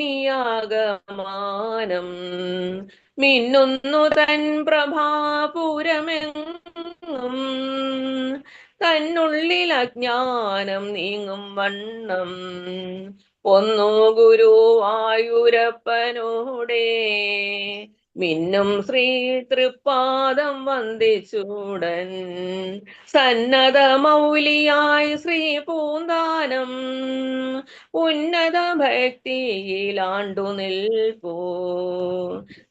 നിയാഗമാനം മിന്നുന്നു തൻ പ്രഭാപുരമെങ്ങും തന്നുള്ളിൽ അജ്ഞാനം നീങ്ങും വണ്ണം ഒന്നു ഗുരുവായൂരപ്പനോടെ മിന്നും ശ്രീ തൃപ്പാദം വന്ദിച്ചൂടൻ സന്നദ്ധ മൗലിയായി ശ്രീ പൂന്താനം ഉന്നത ഭക്തിയിലാണ്ടു നിൽപ്പൂ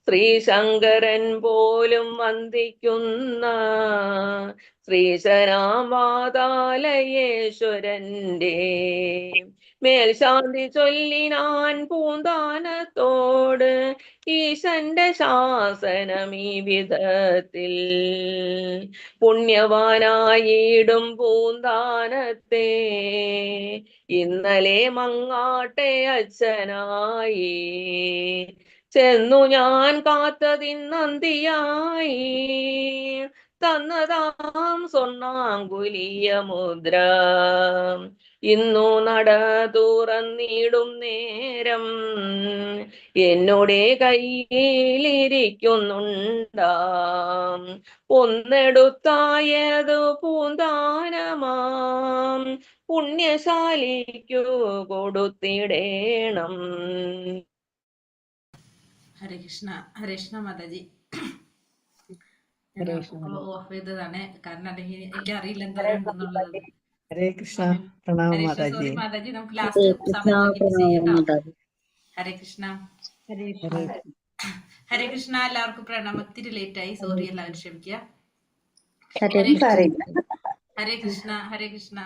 ശ്രീശങ്കരൻ പോലും വന്ദിക്കുന്ന ശ്രീശരാം വാതാലയേശ്വരന്റെ മേൽശാന്തി ചൊല്ലിനാൻ പൂന്താനത്തോട് ഈശന്റെ ശാസനം ഈ വിധത്തിൽ പുണ്യവാനായിടും പൂന്താനത്തെ ഇന്നലെ മങ്ങാട്ടെ അച്ഛനായി ചെന്നു ഞാൻ കാത്തതിന്നന്തിയായി തന്നതാം സ്വർണ്ണാങ്കുലിയ മുദ്ര ഇന്നു നട തുറന്നിടും നേരം എന്നോടെ കയ്യിലിരിക്കുന്നുണ്ടാം ഒന്നെടുത്തായതു പൂന്താനമാം പുണ്യശാലിക്കു കൊടുത്തിടേണം. ഹരേ കൃഷ്ണ. ഹരേ കൃഷ്ണ മാതാജി. ഓഫ് ചെയ്തതാണ്, കാരണം അല്ലെങ്കിൽ എനിക്ക് അറിയില്ല എന്താണെന്നുള്ളത്. ഹരേ കൃഷ്ണ. പ്രണാമം മാതാജി. സോറി മാതാജി, നമുക്ക് ലാസ്റ്റ് സമയത്ത് ചെയ്യാം. ഹരേ കൃഷ്ണ. ഹരേ കൃഷ്ണ. എല്ലാവർക്കും പ്രണാമം. ഒത്തിരി ലേറ്റ് ആയി, സോറി, എല്ലാവരും ക്ഷമിക്കുക. ഹരേ കൃഷ്ണ. ഹരേ കൃഷ്ണ.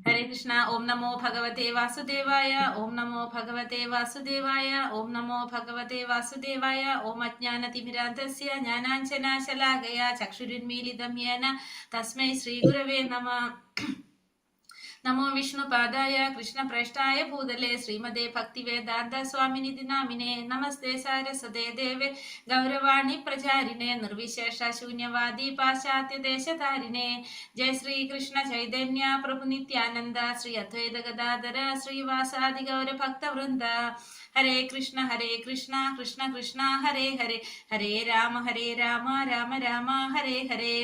ഹരേ കൃഷ്ണ. ഓം നമോ ഭഗവതേ വാസുദേവായ. ഓം നമോ ഭഗവതേ വാസുദേവായ. ഓം നമോ ഭഗവതേ വാസുദേവായ. ഓം അജ്ഞാനതിമിരാന്തസ്യ ജ്ഞാനാഞ്ജനശലാകയാ ചക്ഷുരുന്മീലിതം യേന തസ്മൈ ശ്രീഗുരവേ നമഃ. നമോ വിഷ്ണുപാദായ കൃഷ്ണപ്രേഷ്ഠായ ഭൂതലേ ശ്രീമദേ ഭക്തിവേദാന്ത സ്വാമിനിധി നാമിനെ. നമസ്തേ സാരസ്വതേ ദേവേ ഗൗരവാണി പ്രചാരിണേ നിർവിശേഷ ശൂന്യവാദി പാശ്ചാത്യ ദേശധാരിണേ. ജയ ശ്രീ കൃഷ്ണ ചൈതന്യ പ്രഭു നിത്യാനന്ദ ശ്രീ അദ്വൈത ഗദാധര ശ്രീവാസാദി ഗൗര ഭക്തവൃന്ദ. ഹരേ കൃഷ്ണ കൃഷ്ണ കൃഷ്ണ ഹരേ ഹരേ, ഹരേ രാമ രാമ രാമ ഹരേ ഹരേ.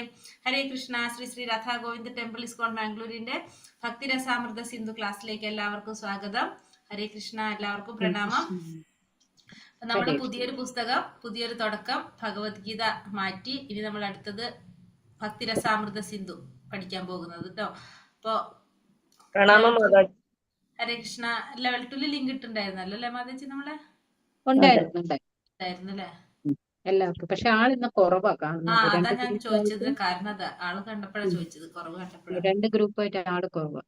ഹരേ കൃഷ്ണ. ശ്രീ രാധാ ഗോവിന്ദ് ടെമ്പിൾ ഇസ്കോൺ ബാംഗ്ലൂരിന്റെ ഭക്തിരസാമൃത സിന്ധു ക്ലാസ്സിലേക്ക് എല്ലാവർക്കും സ്വാഗതം. ഹരേ കൃഷ്ണ. എല്ലാവർക്കും പ്രണാമം. നമ്മുടെ പുതിയൊരു പുസ്തകം, പുതിയൊരു തുടക്കം, ഭഗവത്ഗീത മാറ്റി ഇനി നമ്മൾ അടുത്തത് ഭക്തിരസാമൃത സിന്ധു പഠിക്കാൻ പോകുന്നത് കേട്ടോ. അപ്പൊ ഹരേ കൃഷ്ണ. ലെവൽ 2 ലിങ്ക് ഇട്ടുണ്ടായിരുന്നല്ലോ അല്ലെ മാതാജി? നമ്മളെ ഉണ്ടായിരുന്നല്ലേ എല്ലാവർക്കും. പക്ഷെ ആളിന്ന് കുറവാ കാണുന്നത്. അതാ ഞാൻ ചോദിച്ചത്, കാരണം അതാ ആള് കണ്ടപ്പോഴാണ് ചോദിച്ചത്, കുറവ് കണ്ടപ്പോഴാണ്. 2 ഗ്രൂപ്പായിട്ട് ആള് കുറവാ.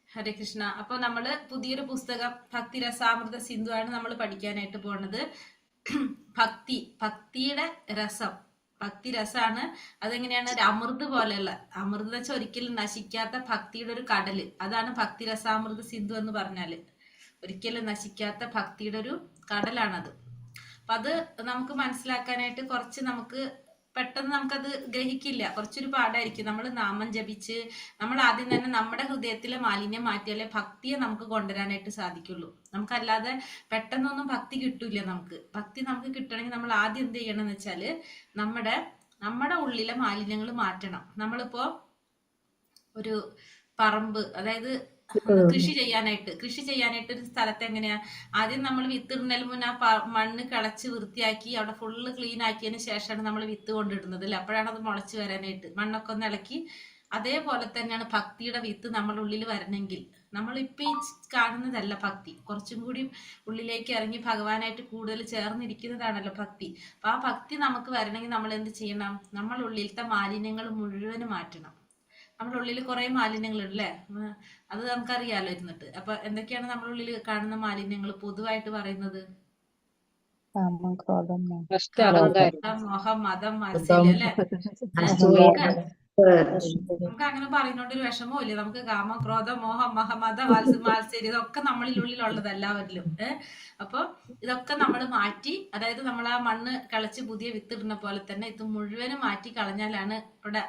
ഹരേ കൃഷ്ണ. അപ്പൊ നമ്മള് പുതിയൊരു പുസ്തകം ഭക്തിരസാമൃത സിന്ധു ആണ് നമ്മൾ പഠിക്കാനായിട്ട് പോണത്. ഭക്തിയുടെ രസം, ഭക്തി രസാണ്. അതെങ്ങനെയാണ്? ഒരു അമൃത് പോലെയുള്ള, അമൃത് എന്ന് വെച്ചാൽ ഒരിക്കലും നശിക്കാത്ത ഭക്തിയുടെ ഒരു കടല്, അതാണ് ഭക്തിരസാമൃത സിന്ധു എന്ന് പറഞ്ഞാല്. ഒരിക്കലും നശിക്കാത്ത ഭക്തിയുടെ ഒരു കടലാണത്. അപ്പൊ അത് നമുക്ക് മനസ്സിലാക്കാനായിട്ട് കുറച്ച് നമുക്ക് പെട്ടെന്ന് നമുക്കത് ഗ്രഹിക്കില്ല, കുറച്ചൊരു പാടായിരിക്കും. നമ്മൾ നാമം ജപിച്ച് നമ്മൾ ആദ്യം തന്നെ നമ്മുടെ ഹൃദയത്തിലെ മാലിന്യം മാറ്റിയാലേ ഭക്തിയെ നമുക്ക് കൊണ്ടുവരാനായിട്ട് സാധിക്കുള്ളൂ. നമുക്കല്ലാതെ പെട്ടെന്നൊന്നും ഭക്തി കിട്ടൂല. ഭക്തി നമുക്ക് കിട്ടണമെങ്കിൽ നമ്മൾ ആദ്യം എന്ത് ചെയ്യണം എന്ന് വെച്ചാല് നമ്മുടെ ഉള്ളിലെ മാലിന്യങ്ങൾ മാറ്റണം. നമ്മളിപ്പോ ഒരു പറമ്പ്, അതായത് കൃഷി ചെയ്യാനായിട്ട് ഒരു സ്ഥലത്ത് എങ്ങനെയാ ആദ്യം നമ്മൾ വിത്തിടുന്നതിന് മുന്നേ ആ മണ്ണ് കിളച്ച് വൃത്തിയാക്കി അവിടെ ഫുള്ള് ക്ലീൻ ആക്കിയതിന് ശേഷമാണ് നമ്മൾ വിത്ത് കൊണ്ടിടുന്നത് അല്ലേ? അപ്പോഴാണ് അത് മുളച്ച് വരാനായിട്ട് മണ്ണൊക്കെ ഒന്ന് ഇളക്കി. അതേപോലെ തന്നെയാണ് ഭക്തിയുടെ വിത്ത് നമ്മുടെ ഉള്ളിൽ വരണമെങ്കിൽ. നമ്മളിപ്പോ ഈ കാണുന്നതല്ല ഭക്തി, കുറച്ചും കൂടി ഉള്ളിലേക്ക് ഇറങ്ങി ഭഗവാനായിട്ട് കൂടുതൽ ചേർന്നിരിക്കുന്നതാണല്ലോ ഭക്തി. അപ്പൊ ആ ഭക്തി നമുക്ക് വരണമെങ്കിൽ നമ്മൾ എന്ത് ചെയ്യണം? നമ്മുടെ ഉള്ളിലത്തെ മാലിന്യങ്ങൾ മുഴുവനും മാറ്റണം. നമ്മുടെ ഉള്ളിൽ കുറെ മാലിന്യങ്ങളുണ്ട് അല്ലേ? അത് നമുക്കറിയാലോ ഇരുന്നിട്ട്. അപ്പൊ എന്തൊക്കെയാണ് നമ്മുടെ ഉള്ളിൽ കാണുന്ന മാലിന്യങ്ങൾ പൊതുവായിട്ട് പറയുന്നത്? മോഹം, മതം, മാത്സല്യം അല്ലെ? നമുക്ക് അങ്ങനെ പറയുന്നോണ്ട് ഒരു വിഷമവും ഇല്ല. നമുക്ക് കാമം, ക്രോധം, മോഹം, മഹമത, മാത്സര്യം ഇതൊക്കെ നമ്മളിലുള്ളിലുള്ളത് എല്ലാവരിലും. അപ്പൊ ഇതൊക്കെ നമ്മൾ മാറ്റി, അതായത് നമ്മൾ ആ മണ്ണ് കളച്ച് പുതിയ വിത്തിടുന്ന പോലെ തന്നെ ഇത് മുഴുവനും മാറ്റി കളഞ്ഞാലാണ് ഇവിടെ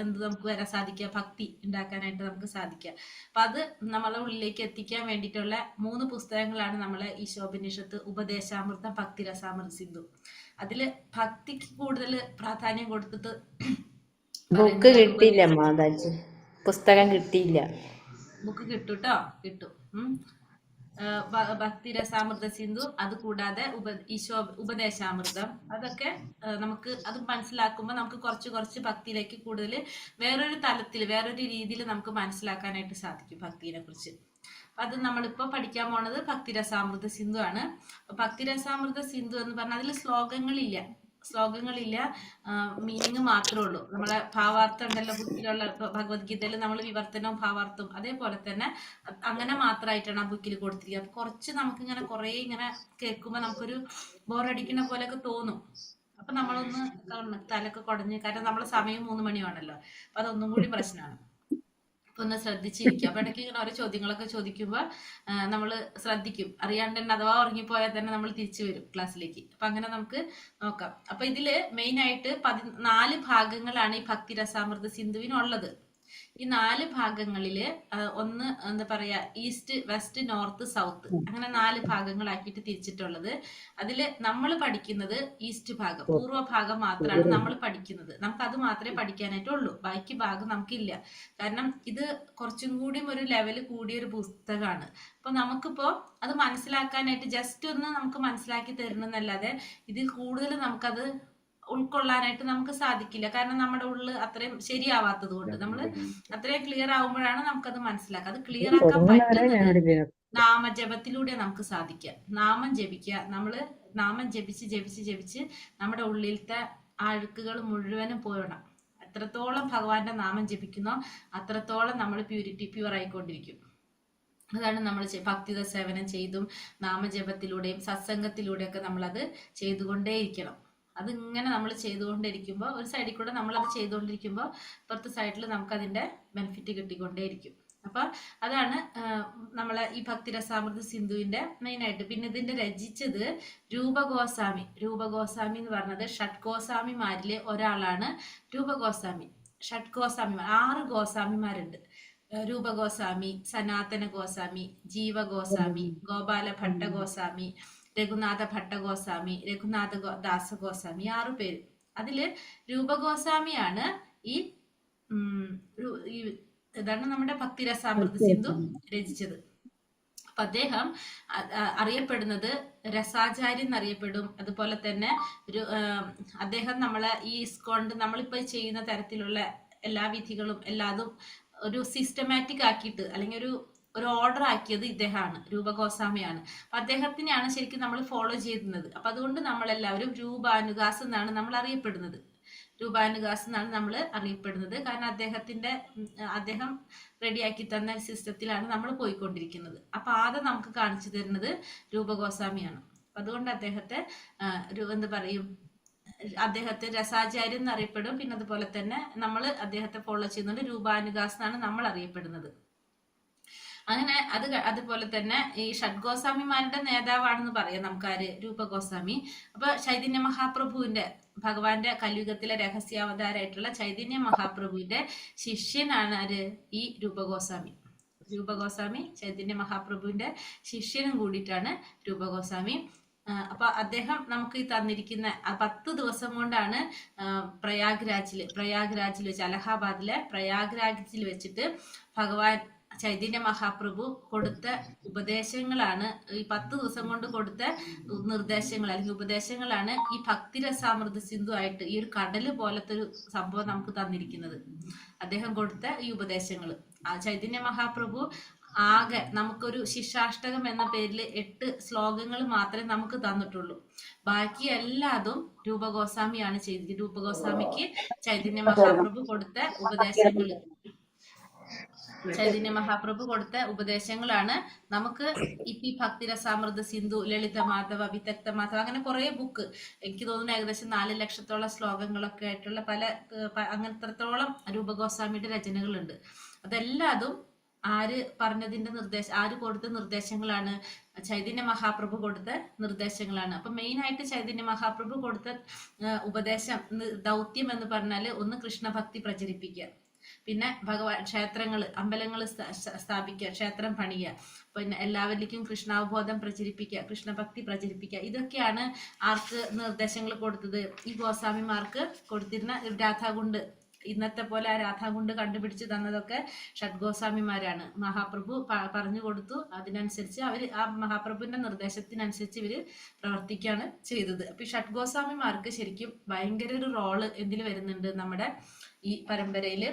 എന്ത് നമുക്ക് വരാൻ സാധിക്കുക, ഭക്തി ഉണ്ടാക്കാനായിട്ട് നമുക്ക് സാധിക്കുക. അപ്പൊ അത് നമ്മളെ ഉള്ളിലേക്ക് എത്തിക്കാൻ വേണ്ടിയിട്ടുള്ള 3 പുസ്തകങ്ങളാണ് നമ്മളെ ഈശോപനിഷത്ത്, ഉപദേശാമൃതം, ഭക്തിരസാമൃത സിന്ധു. അതില് ഭക്തിക്ക് കൂടുതൽ പ്രാധാന്യം കൊടുത്തിട്ട് ബുക്ക് കിട്ടിയില്ല മാതാജി, പുസ്തകം കിട്ടിയില്ല. ബുക്ക് കിട്ടും കേട്ടോ, കിട്ടും. ഭക്തിരസാമൃത സിന്ധു, അത് കൂടാതെ ഉപദേശാമൃതം, അതൊക്കെ നമുക്ക് അത് മനസ്സിലാക്കുമ്പോൾ നമുക്ക് കുറച്ച് ഭക്തിയിലേക്ക് കൂടുതൽ വേറൊരു തലത്തിൽ, വേറൊരു രീതിയിൽ നമുക്ക് മനസ്സിലാക്കാനായിട്ട് സാധിക്കും ഭക്തിയെ കുറിച്ച്. അത് നമ്മളിപ്പോൾ പഠിക്കാൻ പോണത് ഭക്തിരസാമൃത സിന്ധു ആണ്. ഭക്തിരസാമൃത സിന്ധു എന്ന് പറഞ്ഞാൽ അതിൽ ശ്ലോകങ്ങളില്ല, മീനിങ് മാത്രമേ ഉള്ളൂ. നമ്മളെ ഭാവാർത്ഥം ഉണ്ടല്ലോ ബുക്കിലുള്ള, ഭഗവത്ഗീതയിൽ നമ്മൾ വിവർത്തനവും ഭാവാർത്ഥവും അതേപോലെ തന്നെ അങ്ങനെ മാത്രമായിട്ടാണ് ആ ബുക്കിൽ കൊടുത്തിരിക്കുക. അപ്പൊ കുറച്ച് നമുക്കിങ്ങനെ കുറെ ഇങ്ങനെ കേൾക്കുമ്പോൾ നമുക്കൊരു ബോറടിക്കുന്ന പോലെയൊക്കെ തോന്നും. അപ്പൊ നമ്മളൊന്ന് തലൊക്കെ കുടഞ്ഞ്, കാരണം നമ്മളെ സമയം 3 മണിയാണല്ലോ, അപ്പൊ അതൊന്നും കൂടി പ്രശ്നമാണ്. ഒന്ന് ശ്രദ്ധിച്ചിരിക്കുക. അപ്പൊ ഇടയ്ക്ക് ഇങ്ങനെ ഓരോ ചോദ്യങ്ങളൊക്കെ ചോദിക്കുമ്പോൾ നമ്മൾ ശ്രദ്ധിക്കും. അറിയാണ്ട് തന്നെ അഥവാ ഉറങ്ങിപ്പോയാൽ തന്നെ നമ്മൾ തിരിച്ചു വരും ക്ലാസ്സിലേക്ക്. അപ്പൊ അങ്ങനെ നമുക്ക് നോക്കാം. അപ്പൊ ഇതില് മെയിൻ ആയിട്ട് 14 ഭാഗങ്ങളാണ് ഈ ഭക്തിരസാമൃത സിന്ധുവിനുള്ളത്. ഈ 4 ഭാഗങ്ങളില് ഒന്ന് എന്താ പറയാ, ഈസ്റ്റ്, വെസ്റ്റ്, നോർത്ത്, സൗത്ത്, അങ്ങനെ 4 ഭാഗങ്ങളാക്കിയിട്ട് തിരിച്ചിട്ടുള്ളത്. അതില് നമ്മൾ പഠിക്കുന്നത് ഈസ്റ്റ് ഭാഗം, പൂർവ്വഭാഗം മാത്രമാണ് നമ്മൾ പഠിക്കുന്നത്. നമുക്ക് അത് മാത്രമേ പഠിക്കാനായിട്ടുള്ളൂ, ബാക്കി ഭാഗം നമുക്കില്ല. കാരണം ഇത് കുറച്ചും കൂടി ഒരു ലെവല് കൂടിയൊരു പുസ്തകമാണ്. അപ്പൊ നമുക്കിപ്പോ അത് മനസ്സിലാക്കാനായിട്ട് ജസ്റ്റ് ഒന്ന് നമുക്ക് മനസ്സിലാക്കി തരുന്നല്ലാതെ ഇതിൽ കൂടുതൽ നമുക്കത് ഉൾക്കൊള്ളാനായിട്ട് നമുക്ക് സാധിക്കില്ല. കാരണം നമ്മുടെ ഉള്ളിൽ അത്രയും ശരിയാവാത്തത് കൊണ്ട്, നമ്മൾ അത്രയും ക്ലിയർ ആവുമ്പോഴാണ് നമുക്കത് മനസ്സിലാക്കുക. അത് ക്ലിയർ ആക്കാൻ പറ്റുന്നത് നാമജപത്തിലൂടെ നമുക്ക് സാധിക്കുക. നാമം ജപിക്കുക, നമ്മള് നാമം ജപിച്ച് നമ്മുടെ ഉള്ളിലത്തെ അഴുക്കുകൾ മുഴുവനും പോയിടണം. എത്രത്തോളം ഭഗവാന്റെ നാമം ജപിക്കുന്നോ അത്രത്തോളം നമ്മൾ പ്യൂർ ആയിക്കൊണ്ടിരിക്കും. അതാണ് നമ്മൾ ഭക്തിത സേവനം ചെയ്തും നാമജപത്തിലൂടെയും സത്സംഗത്തിലൂടെയൊക്കെ നമ്മളത് ചെയ്തുകൊണ്ടേയിരിക്കണം. അതിങ്ങനെ നമ്മൾ ചെയ്തുകൊണ്ടിരിക്കുമ്പോൾ, ഒരു സൈഡിൽ കൂടെ നമ്മളത് ചെയ്തുകൊണ്ടിരിക്കുമ്പോൾ ഇപ്പുറത്തെ സൈഡിൽ നമുക്ക് അതിന്റെ ബെനിഫിറ്റ് കിട്ടിക്കൊണ്ടേയിരിക്കും. അപ്പൊ അതാണ് നമ്മളെ ഈ ഭക്തിരസാമൃത സിന്ധുവിന്റെ മെയിൻ ആയിട്ട്. പിന്നെ ഇതിന്റെ രചിച്ചത് രൂപഗോസ്വാമി. രൂപഗോസ്വാമി എന്ന് പറഞ്ഞത് ഷഡ്ഗോസ്വാമിമാരിലെ ഒരാളാണ് രൂപഗോസ്വാമി. ഷഡ്ഗോസ്വാമിമാർ 6 ഗോസ്വാമിമാരുണ്ട്. രൂപഗോസ്വാമി, സനാതന ഗോസ്വാമി, ജീവഗോസ്വാമി, ഗോപാല ഭട്ട ഗോസ്വാമി, രഘുനാഥ ഭട്ടഗോസ്വാമി, രഘുനാഥ ദാസഗോസ്വാമി, 6 പേര്. അതില് രൂപഗോസ്വാമിയാണ് ഈ ഇതാണ് നമ്മുടെ ഭക്തിരസാമൃത സിന്ധു രചിച്ചത്. അപ്പൊ അദ്ദേഹം അറിയപ്പെടുന്നത് രസാചാര്യൻ എന്നറിയപ്പെടും. അതുപോലെ തന്നെ അദ്ദേഹം നമ്മളെ ഈ ഇസ്കോണ്ട് നമ്മളിപ്പോ ചെയ്യുന്ന തരത്തിലുള്ള എല്ലാ വിധികളും എല്ലാതും ഒരു സിസ്റ്റമാറ്റിക് ആക്കിയിട്ട്, അല്ലെങ്കിൽ ഒരു ഓർഡർ ആക്കിയത് ഇദ്ദേഹമാണ്, രൂപഗോസ്വാമിയാണ്. അപ്പൊ അദ്ദേഹത്തിനെയാണ് ശരിക്കും നമ്മൾ ഫോളോ ചെയ്യുന്നത്. അപ്പൊ അതുകൊണ്ട് നമ്മളെല്ലാവരും രൂപാനുഗാസ് എന്നാണ് നമ്മൾ അറിയപ്പെടുന്നത്. രൂപാനുഗാസ് എന്നാണ് നമ്മൾ അറിയപ്പെടുന്നത്. കാരണം അദ്ദേഹം റെഡിയാക്കി തന്ന സിസ്റ്റത്തിലാണ് നമ്മൾ പോയിക്കൊണ്ടിരിക്കുന്നത്. അപ്പൊ ആദ്യം നമുക്ക് കാണിച്ചു തരുന്നത് രൂപഗോസ്വാമിയാണ്. അതുകൊണ്ട് അദ്ദേഹത്തെ എന്താ പറയും, അദ്ദേഹത്തെ രസാചാര്യൻ എന്നറിയപ്പെടും. പിന്നെ അതുപോലെ തന്നെ നമ്മൾ അദ്ദേഹത്തെ ഫോളോ ചെയ്യുന്നുണ്ട്, രൂപാനുഗാസ് എന്നാണ് നമ്മൾ അറിയപ്പെടുന്നത്. അങ്ങനെ അതുപോലെ തന്നെ ഈ ഷഡ്ഗോസ്വാമിമാരുടെ നേതാവാണെന്ന് പറയാം നമുക്കാര്, രൂപഗോസ്വാമി. അപ്പൊ ചൈതന്യ മഹാപ്രഭുവിന്റെ, ഭഗവാന്റെ കലിയുഗത്തിലെ രഹസ്യാവതാരമായിട്ടുള്ള ചൈതന്യ മഹാപ്രഭുവിന്റെ ശിഷ്യനാണ് ആര്, ഈ രൂപഗോസ്വാമി. രൂപഗോസ്വാമി ചൈതന്യ മഹാപ്രഭുവിന്റെ ശിഷ്യനും കൂടിയിട്ടാണ് രൂപഗോസ്വാമി. അപ്പൊ അദ്ദേഹം നമുക്ക് ഈ തന്നിരിക്കുന്ന 10 ദിവസം കൊണ്ടാണ് പ്രയാഗ്രാജിൽ വെച്ച്, അലഹാബാദിലെ പ്രയാഗ്രാജിൽ വെച്ചിട്ട് ഭഗവാൻ ചൈതന്യ മഹാപ്രഭു കൊടുത്ത ഉപദേശങ്ങളാണ്, ഈ 10 ദിവസം കൊണ്ട് കൊടുത്ത നിർദ്ദേശങ്ങൾ അല്ലെങ്കിൽ ഉപദേശങ്ങളാണ് ഈ ഭക്തിരസാമൃത സിന്ധു ആയിട്ട് ഈ ഒരു കടല് പോലത്തെ ഒരു സംഭവം നമുക്ക് തന്നിരിക്കുന്നത്. അദ്ദേഹം കൊടുത്ത ഈ ഉപദേശങ്ങൾ ചൈതന്യ മഹാപ്രഭു ആകെ നമുക്കൊരു ശിക്ഷാഷ്ടകം എന്ന പേരിൽ 8 ശ്ലോകങ്ങൾ മാത്രമേ നമുക്ക് തന്നിട്ടുള്ളൂ. ബാക്കി എല്ലാതും രൂപഗോസ്വാമിയാണ് ചെയ്തത്. രൂപഗോസ്വാമിക്ക് ചൈതന്യ മഹാപ്രഭു കൊടുത്ത ഉപദേശങ്ങൾ ചൈതന്യ മഹാപ്രഭു കൊടുത്ത ഉപദേശങ്ങളാണ് നമുക്ക് ഇപ്പൊ ഈ ഭക്തിരസാമൃത സിന്ധു, ലളിത മാധവ, വിദഗ്ധ മാധവ, അങ്ങനെ കുറെ ബുക്ക്, എനിക്ക് തോന്നുന്നു ഏകദേശം 4 ലക്ഷത്തോളം ശ്ലോകങ്ങളൊക്കെ ആയിട്ടുള്ള അങ്ങനത്രത്തോളം രൂപഗോസ്വാമിയുടെ രചനകളുണ്ട്. അതെല്ലാതും ആര് പറഞ്ഞതിന്റെ ആര് കൊടുത്ത നിർദ്ദേശങ്ങളാണ്? ചൈതന്യ മഹാപ്രഭു കൊടുത്ത നിർദ്ദേശങ്ങളാണ്. അപ്പൊ മെയിൻ ആയിട്ട് ചൈതന്യ മഹാപ്രഭു കൊടുത്ത ഉപദേശം, ദൗത്യം എന്ന് പറഞ്ഞാല് ഒന്ന് കൃഷ്ണഭക്തി പ്രചരിപ്പിക്കുക, പിന്നെ ക്ഷേത്രങ്ങൾ, അമ്പലങ്ങൾ സ്ഥാപിക്കുക, ക്ഷേത്രം പണിയുക, പിന്നെ എല്ലാവരിലേക്കും കൃഷ്ണാവബോധം പ്രചരിപ്പിക്കുക, കൃഷ്ണഭക്തി പ്രചരിപ്പിക്കുക. ഇതൊക്കെയാണ് ആർക്ക് നിർദ്ദേശങ്ങൾ കൊടുത്തത്? ഈ ഗോസ്വാമിമാർക്ക് കൊടുത്തിരുന്ന രാധാകുണ്ട്. ഇന്നത്തെ പോലെ ആ രാധാകുണ്ട് കണ്ടുപിടിച്ച് തന്നതൊക്കെ ഷഡ്ഗോസ്വാമിമാരാണ്. മഹാപ്രഭു പറഞ്ഞു കൊടുത്തു, അതിനനുസരിച്ച് അവര് ആ മഹാപ്രഭുവിന്റെ നിർദ്ദേശത്തിനനുസരിച്ച് ഇവര് പ്രവർത്തിക്കുകയാണ് ചെയ്തത്. അപ്പൊ ഈ ഷഡ്ഗോസ്വാമിമാർക്ക് ശരിക്കും ഭയങ്കര ഒരു റോള് എന്തിൽ വരുന്നുണ്ട്? നമ്മുടെ ഈ പരമ്പരയില്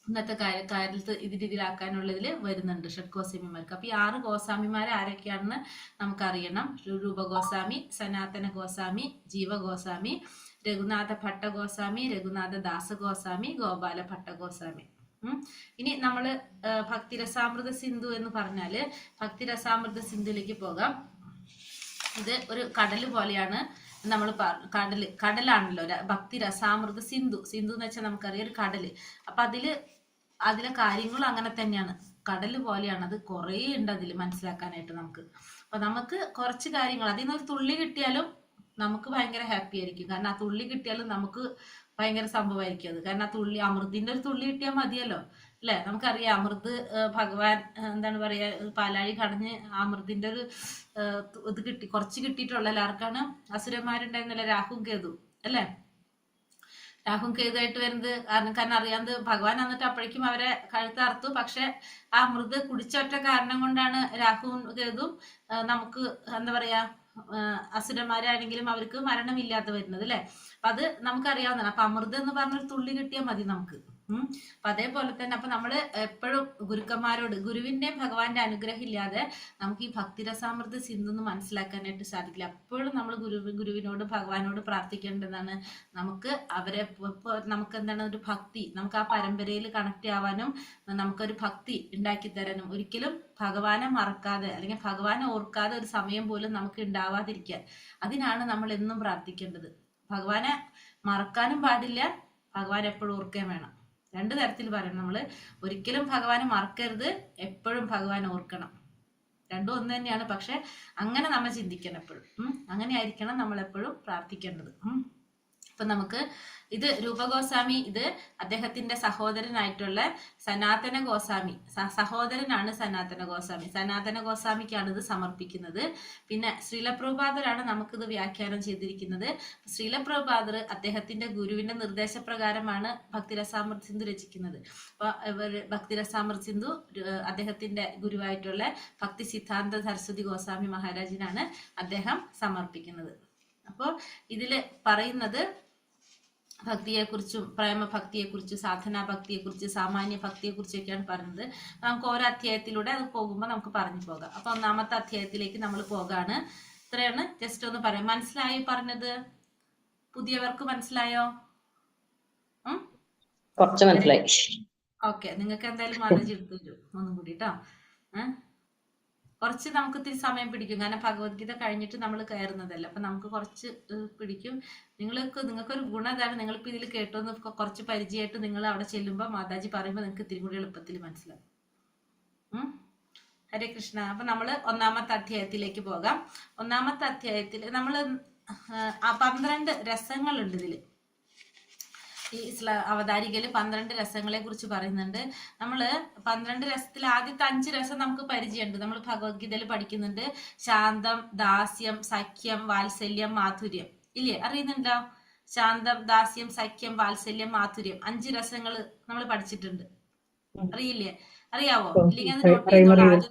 ഇന്നത്തെ കാര്യത്ത് ഇത് രീതിയിലാക്കാനുള്ളതിൽ വരുന്നുണ്ട് ഷഡ്ഗോസ്വാമിമാർക്ക്. അപ്പൊ ഈ 6 ഗോസ്വാമിമാർ ആരൊക്കെയാണെന്ന് നമുക്കറിയണം. രൂപഗോസ്വാമി, സനാതന ഗോസ്വാമി, ജീവഗോസ്വാമി, രഘുനാഥ ഭട്ടഗോസ്വാമി, രഘുനാഥ ദാസഗോസ്വാമി, ഗോപാല ഭട്ടഗോസ്വാമി. ഇനി നമ്മള് ഭക്തിരസാമൃത സിന്ധു എന്ന് പറഞ്ഞാല് ഭക്തിരസാമൃത സിന്ധുവിലേക്ക് പോകാം. ഇത് ഒരു കടല് പോലെയാണ്. നമ്മൾ കടലാണല്ലോ ഭക്തിരസാമൃത സിന്ധു. സിന്ധു എന്ന് വെച്ചാൽ നമുക്കറിയാം ഒരു കടല്. അപ്പൊ അതിലെ കാര്യങ്ങളും അങ്ങനെ തന്നെയാണ്, കടല് പോലെയാണ്. അത് കുറേ ഉണ്ട് അതിൽ മനസ്സിലാക്കാനായിട്ട് നമുക്ക്. അപ്പൊ നമുക്ക് കുറച്ച് കാര്യങ്ങൾ അതിൽ നിന്ന് ഒരു തുള്ളി കിട്ടിയാലും നമുക്ക് ഭയങ്കര ഹാപ്പി ആയിരിക്കും. കാരണം ആ തുള്ളി കിട്ടിയാലും നമുക്ക് ഭയങ്കര സംഭവമായിരിക്കും അത്. കാരണം ആ തുള്ളി, അമൃതിന്റെ ഒരു തുള്ളി കിട്ടിയാൽ മതിയല്ലോ, അല്ലെ? നമുക്കറിയാം അമൃത് ഭഗവാൻ എന്താണ് പറയാ, പാലാഴി കടഞ്ഞ് അമൃതിന്റെ ഒരു ഇത് കുറച്ച് കിട്ടിയിട്ടുള്ള എല്ലാവർക്കാണ്. അസുരന്മാരുണ്ടായിരുന്നല്ലേ രാഹും കേതു, അല്ലെ? രാഹും കേതുമായിട്ട് വരുന്നത് കാരണം അറിയാതെ ഭഗവാൻ എന്നിട്ട് അപ്പോഴേക്കും അവരെ കഴുത്തറുത്തു. പക്ഷെ ആ അമൃത് കുടിച്ചൊറ്റ കാരണം കൊണ്ടാണ് രാഹുവും കേതും നമുക്ക് എന്താ പറയാ, അസുരന്മാരാണെങ്കിലും അവർക്ക് മരണമില്ലാതെ വരുന്നത്, അല്ലെ? അപ്പൊ അത് നമുക്കറിയാവുന്നതാണ്. അപ്പൊ അമൃത് എന്ന് പറഞ്ഞൊരു തുള്ളി കിട്ടിയാൽ മതി നമുക്ക്. അപ്പൊ അതേപോലെ തന്നെ അപ്പൊ നമ്മള് എപ്പോഴും ഗുരുക്കന്മാരോട്, ഗുരുവിന്റെ ഭഗവാന്റെ അനുഗ്രഹം ഇല്ലാതെ നമുക്ക് ഈ ഭക്തിരസാമൃത സിന്ധു മനസ്സിലാക്കാനായിട്ട് സാധിക്കില്ല. എപ്പോഴും നമ്മൾ ഗുരുവിനോട് ഭഗവാനോട് പ്രാർത്ഥിക്കേണ്ടതാണ്. നമുക്ക് അവരെ നമുക്ക് എന്താണ് ഒരു ഭക്തി, നമുക്ക് ആ പരമ്പരയിൽ കണക്ട് ആവാനും നമുക്കൊരു ഭക്തി ഉണ്ടാക്കി തരാനും, ഒരിക്കലും ഭഗവാനെ മറക്കാതെ അല്ലെങ്കിൽ ഭഗവാനെ ഓർക്കാതെ ഒരു സമയം പോലും നമുക്ക് ഉണ്ടാവാതിരിക്കാൻ, അതിനാണ് നമ്മൾ എന്നും പ്രാർത്ഥിക്കേണ്ടത്. ഭഗവാനെ മറക്കാനും പാടില്ല, ഭഗവാൻ എപ്പോഴും ഓർക്കുകയും വേണം. 2 തരത്തിൽ പറയണം. നമ്മള് ഒരിക്കലും ഭഗവാനെ മറക്കരുത്, എപ്പോഴും ഭഗവാൻ ഓർക്കണം. രണ്ടും ഒന്ന് തന്നെയാണ്. പക്ഷെ അങ്ങനെ നമ്മൾ ചിന്തിക്കണം എപ്പോഴും. അങ്ങനെ ആയിരിക്കണം നമ്മൾ എപ്പോഴും പ്രാർത്ഥിക്കേണ്ടത്. അപ്പൊ നമുക്ക് ഇത് രൂപഗോസ്വാമി, ഇത് അദ്ദേഹത്തിന്റെ സഹോദരനായിട്ടുള്ള സനാതന ഗോസ്വാമി, സഹോദരനാണ് സനാതന ഗോസ്വാമി. സനാതന ഗോസ്വാമിക്കാണ് ഇത് സമർപ്പിക്കുന്നത്. പിന്നെ ശ്രീലപ്രഭുപാദരാണ് നമുക്കിത് വ്യാഖ്യാനം ചെയ്തിരിക്കുന്നത്. ശ്രീലപ്രഭുപാദർ അദ്ദേഹത്തിന്റെ ഗുരുവിന്റെ നിർദ്ദേശപ്രകാരമാണ് ഭക്തിരസാമൃത സിന്ധു രചിക്കുന്നത്. അപ്പൊ ഭക്തിരസാമൃത സിന്ധു അദ്ദേഹത്തിന്റെ ഗുരുവായിട്ടുള്ള ഭക്തി സിദ്ധാന്ത സരസ്വതി ഗോസ്വാമി മഹാരാജിനാണ് അദ്ദേഹം സമർപ്പിക്കുന്നത്. അപ്പോൾ ഇതില് പറയുന്നത് ഭക്തിയെക്കുറിച്ചും പ്രേമഭക്തിയെക്കുറിച്ചും സാധനാ ഭക്തിയെക്കുറിച്ച്, സാമാന്യ ഭക്തിയെക്കുറിച്ചൊക്കെയാണ് പറയുന്നത്. നമുക്ക് ഓരോ അധ്യായത്തിലൂടെ അത് പോകുമ്പോൾ നമുക്ക് പറഞ്ഞു പോകാം. അപ്പൊ 1ാമത്തെ അധ്യായത്തിലേക്ക് നമ്മൾ പോകാണ്. ഇത്രയാണ് ജസ്റ്റ് ഒന്ന് പറയാം. മനസ്സിലായി പറഞ്ഞത്? പുതിയവർക്ക് മനസ്സിലായോ? കുറച്ച് മനസ്സിലായി. ഓക്കെ, നിങ്ങൾക്ക് എന്തായാലും മാനേജ് എടുത്തു തരും ഒന്നും കൂടി കേട്ടോ. കുറച്ച് നമുക്ക് ഇത്തിരി സമയം പിടിക്കും, കാരണം ഭഗവത്ഗീത കഴിഞ്ഞിട്ട് നമ്മൾ കയറുന്നതല്ല. അപ്പൊ നമുക്ക് കുറച്ച് പിടിക്കും. നിങ്ങൾക്കൊരു ഗുണം ഇതാണ്, നിങ്ങളിപ്പോ ഇതിൽ കേട്ടോന്ന് കുറച്ച് പരിചയമായിട്ട് നിങ്ങൾ അവിടെ ചെല്ലുമ്പോൾ മാതാജി പറയുമ്പോൾ നിങ്ങൾക്ക് ഇത്തിരി കൂടി എളുപ്പത്തിൽ മനസ്സിലാവും. ഹരേ കൃഷ്ണ. അപ്പൊ നമ്മള് 1ാമത്തെ അധ്യായത്തിലേക്ക് പോകാം. 1ാമത്തെ അധ്യായത്തിൽ നമ്മള് 12 രസങ്ങളുണ്ട് ഇതില്. ഈ അവതാരികയില് 12 രസങ്ങളെ കുറിച്ച് പറയുന്നുണ്ട്. നമ്മള് 12 രസത്തിൽ ആദ്യത്തെ 5 രസം നമുക്ക് പരിചയമുണ്ട്, നമ്മൾ ഭഗവത്ഗീതയിൽ പഠിക്കുന്നുണ്ട്. ശാന്തം, ദാസ്യം, സഖ്യം, വാത്സല്യം, മാധുര്യം. ഇല്ലേ, അറിയുന്നുണ്ടോ? ശാന്തം, ദാസ്യം, സഖ്യം, വാത്സല്യം, മാധുര്യം, 5 രസങ്ങൾ നമ്മൾ പഠിച്ചിട്ടുണ്ട്. അറിയില്ലേ? അറിയാവോ? ഇല്ലെങ്കിൽ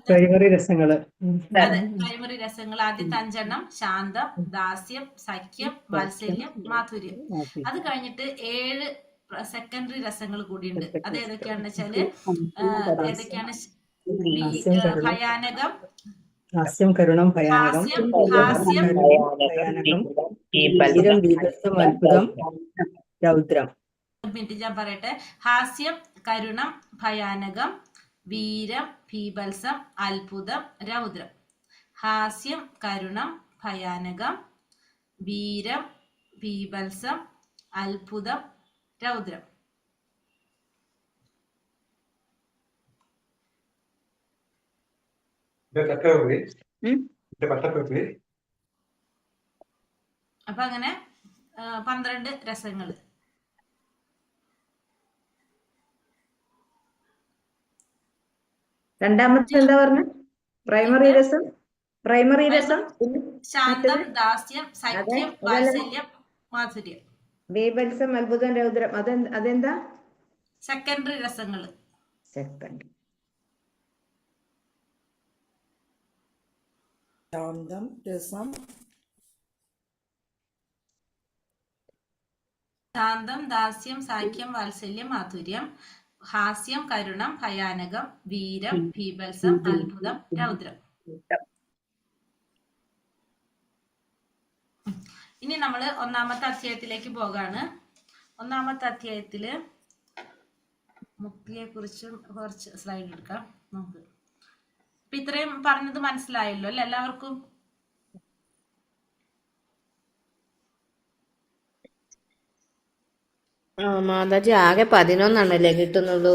പ്രൈമറി രസങ്ങള്. അതെ, പ്രൈമറി രസങ്ങൾ ആദ്യത്തെ 5 ശാന്തം, ദാസ്യം, സഖ്യം, വാത്സല്യം, മാധുര്യം. അത് കഴിഞ്ഞിട്ട് 7 സെക്കൻഡറി രസങ്ങൾ കൂടിയുണ്ട്. അത് ഏതൊക്കെയാണെന്ന് വെച്ചാല് ഏതൊക്കെയാണ്? ഭയാനകം, ഹാസ്യം, കരുണം, ഭയാനകം, വീരം, വീരത്വം, അത്ഭുതം, രൗദ്രം. മിനിറ്റ് ഞാൻ പറയട്ടെ. ഹാസ്യം, കരുണം, ഭയാനകം, വീരം, ഭീഭത്സം, അത്ഭുതം, രൗദ്രം. ഹാസ്യം, കരുണം, ഭയാനകം, വീരം, ഭീഭത്സം, അത്ഭുതം, രൗദ്രം. അപ്പൊ അങ്ങനെ 12 രസങ്ങള്. രണ്ടാമത്തെ എന്താ പറഞ്ഞ? പ്രൈമറി രസം, പ്രൈമറി രസം, ശാന്തം, ദാസ്യം, സഖ്യം, വാത്സല്യം, മാധുര്യം. ബീഭത്സം, അത്ഭുതം, രൗദ്രം അതെന്താ? സെക്കൻഡറി രസങ്ങള്. സെക്കൻഡ്. ശാന്തം, രസം, ശാന്തം, ദാസ്യം, സാഖ്യം, വാത്സല്യം, മാധുര്യം. ഹാസ്യം, കരുണം, ഭയാനകം, വീരം, ഭീഭത്സം, അത്ഭുതം, രൗദ്രം. ഇനി നമ്മള് 1-ാമത്തെ അധ്യായത്തിലേക്ക് പോകാണ്. 1-ാമത്തെ അധ്യായത്തില് മുക്തിയെ കുറിച്ചും കുറച്ച് സ്ലൈഡ് എടുക്കാം നമുക്ക്. അപ്പൊ ഇത്രയും പറഞ്ഞത് മനസ്സിലായല്ലോ അല്ലെ എല്ലാവർക്കും? മാതാജി ആകെ 11 കിട്ടുന്നുള്ളൂ.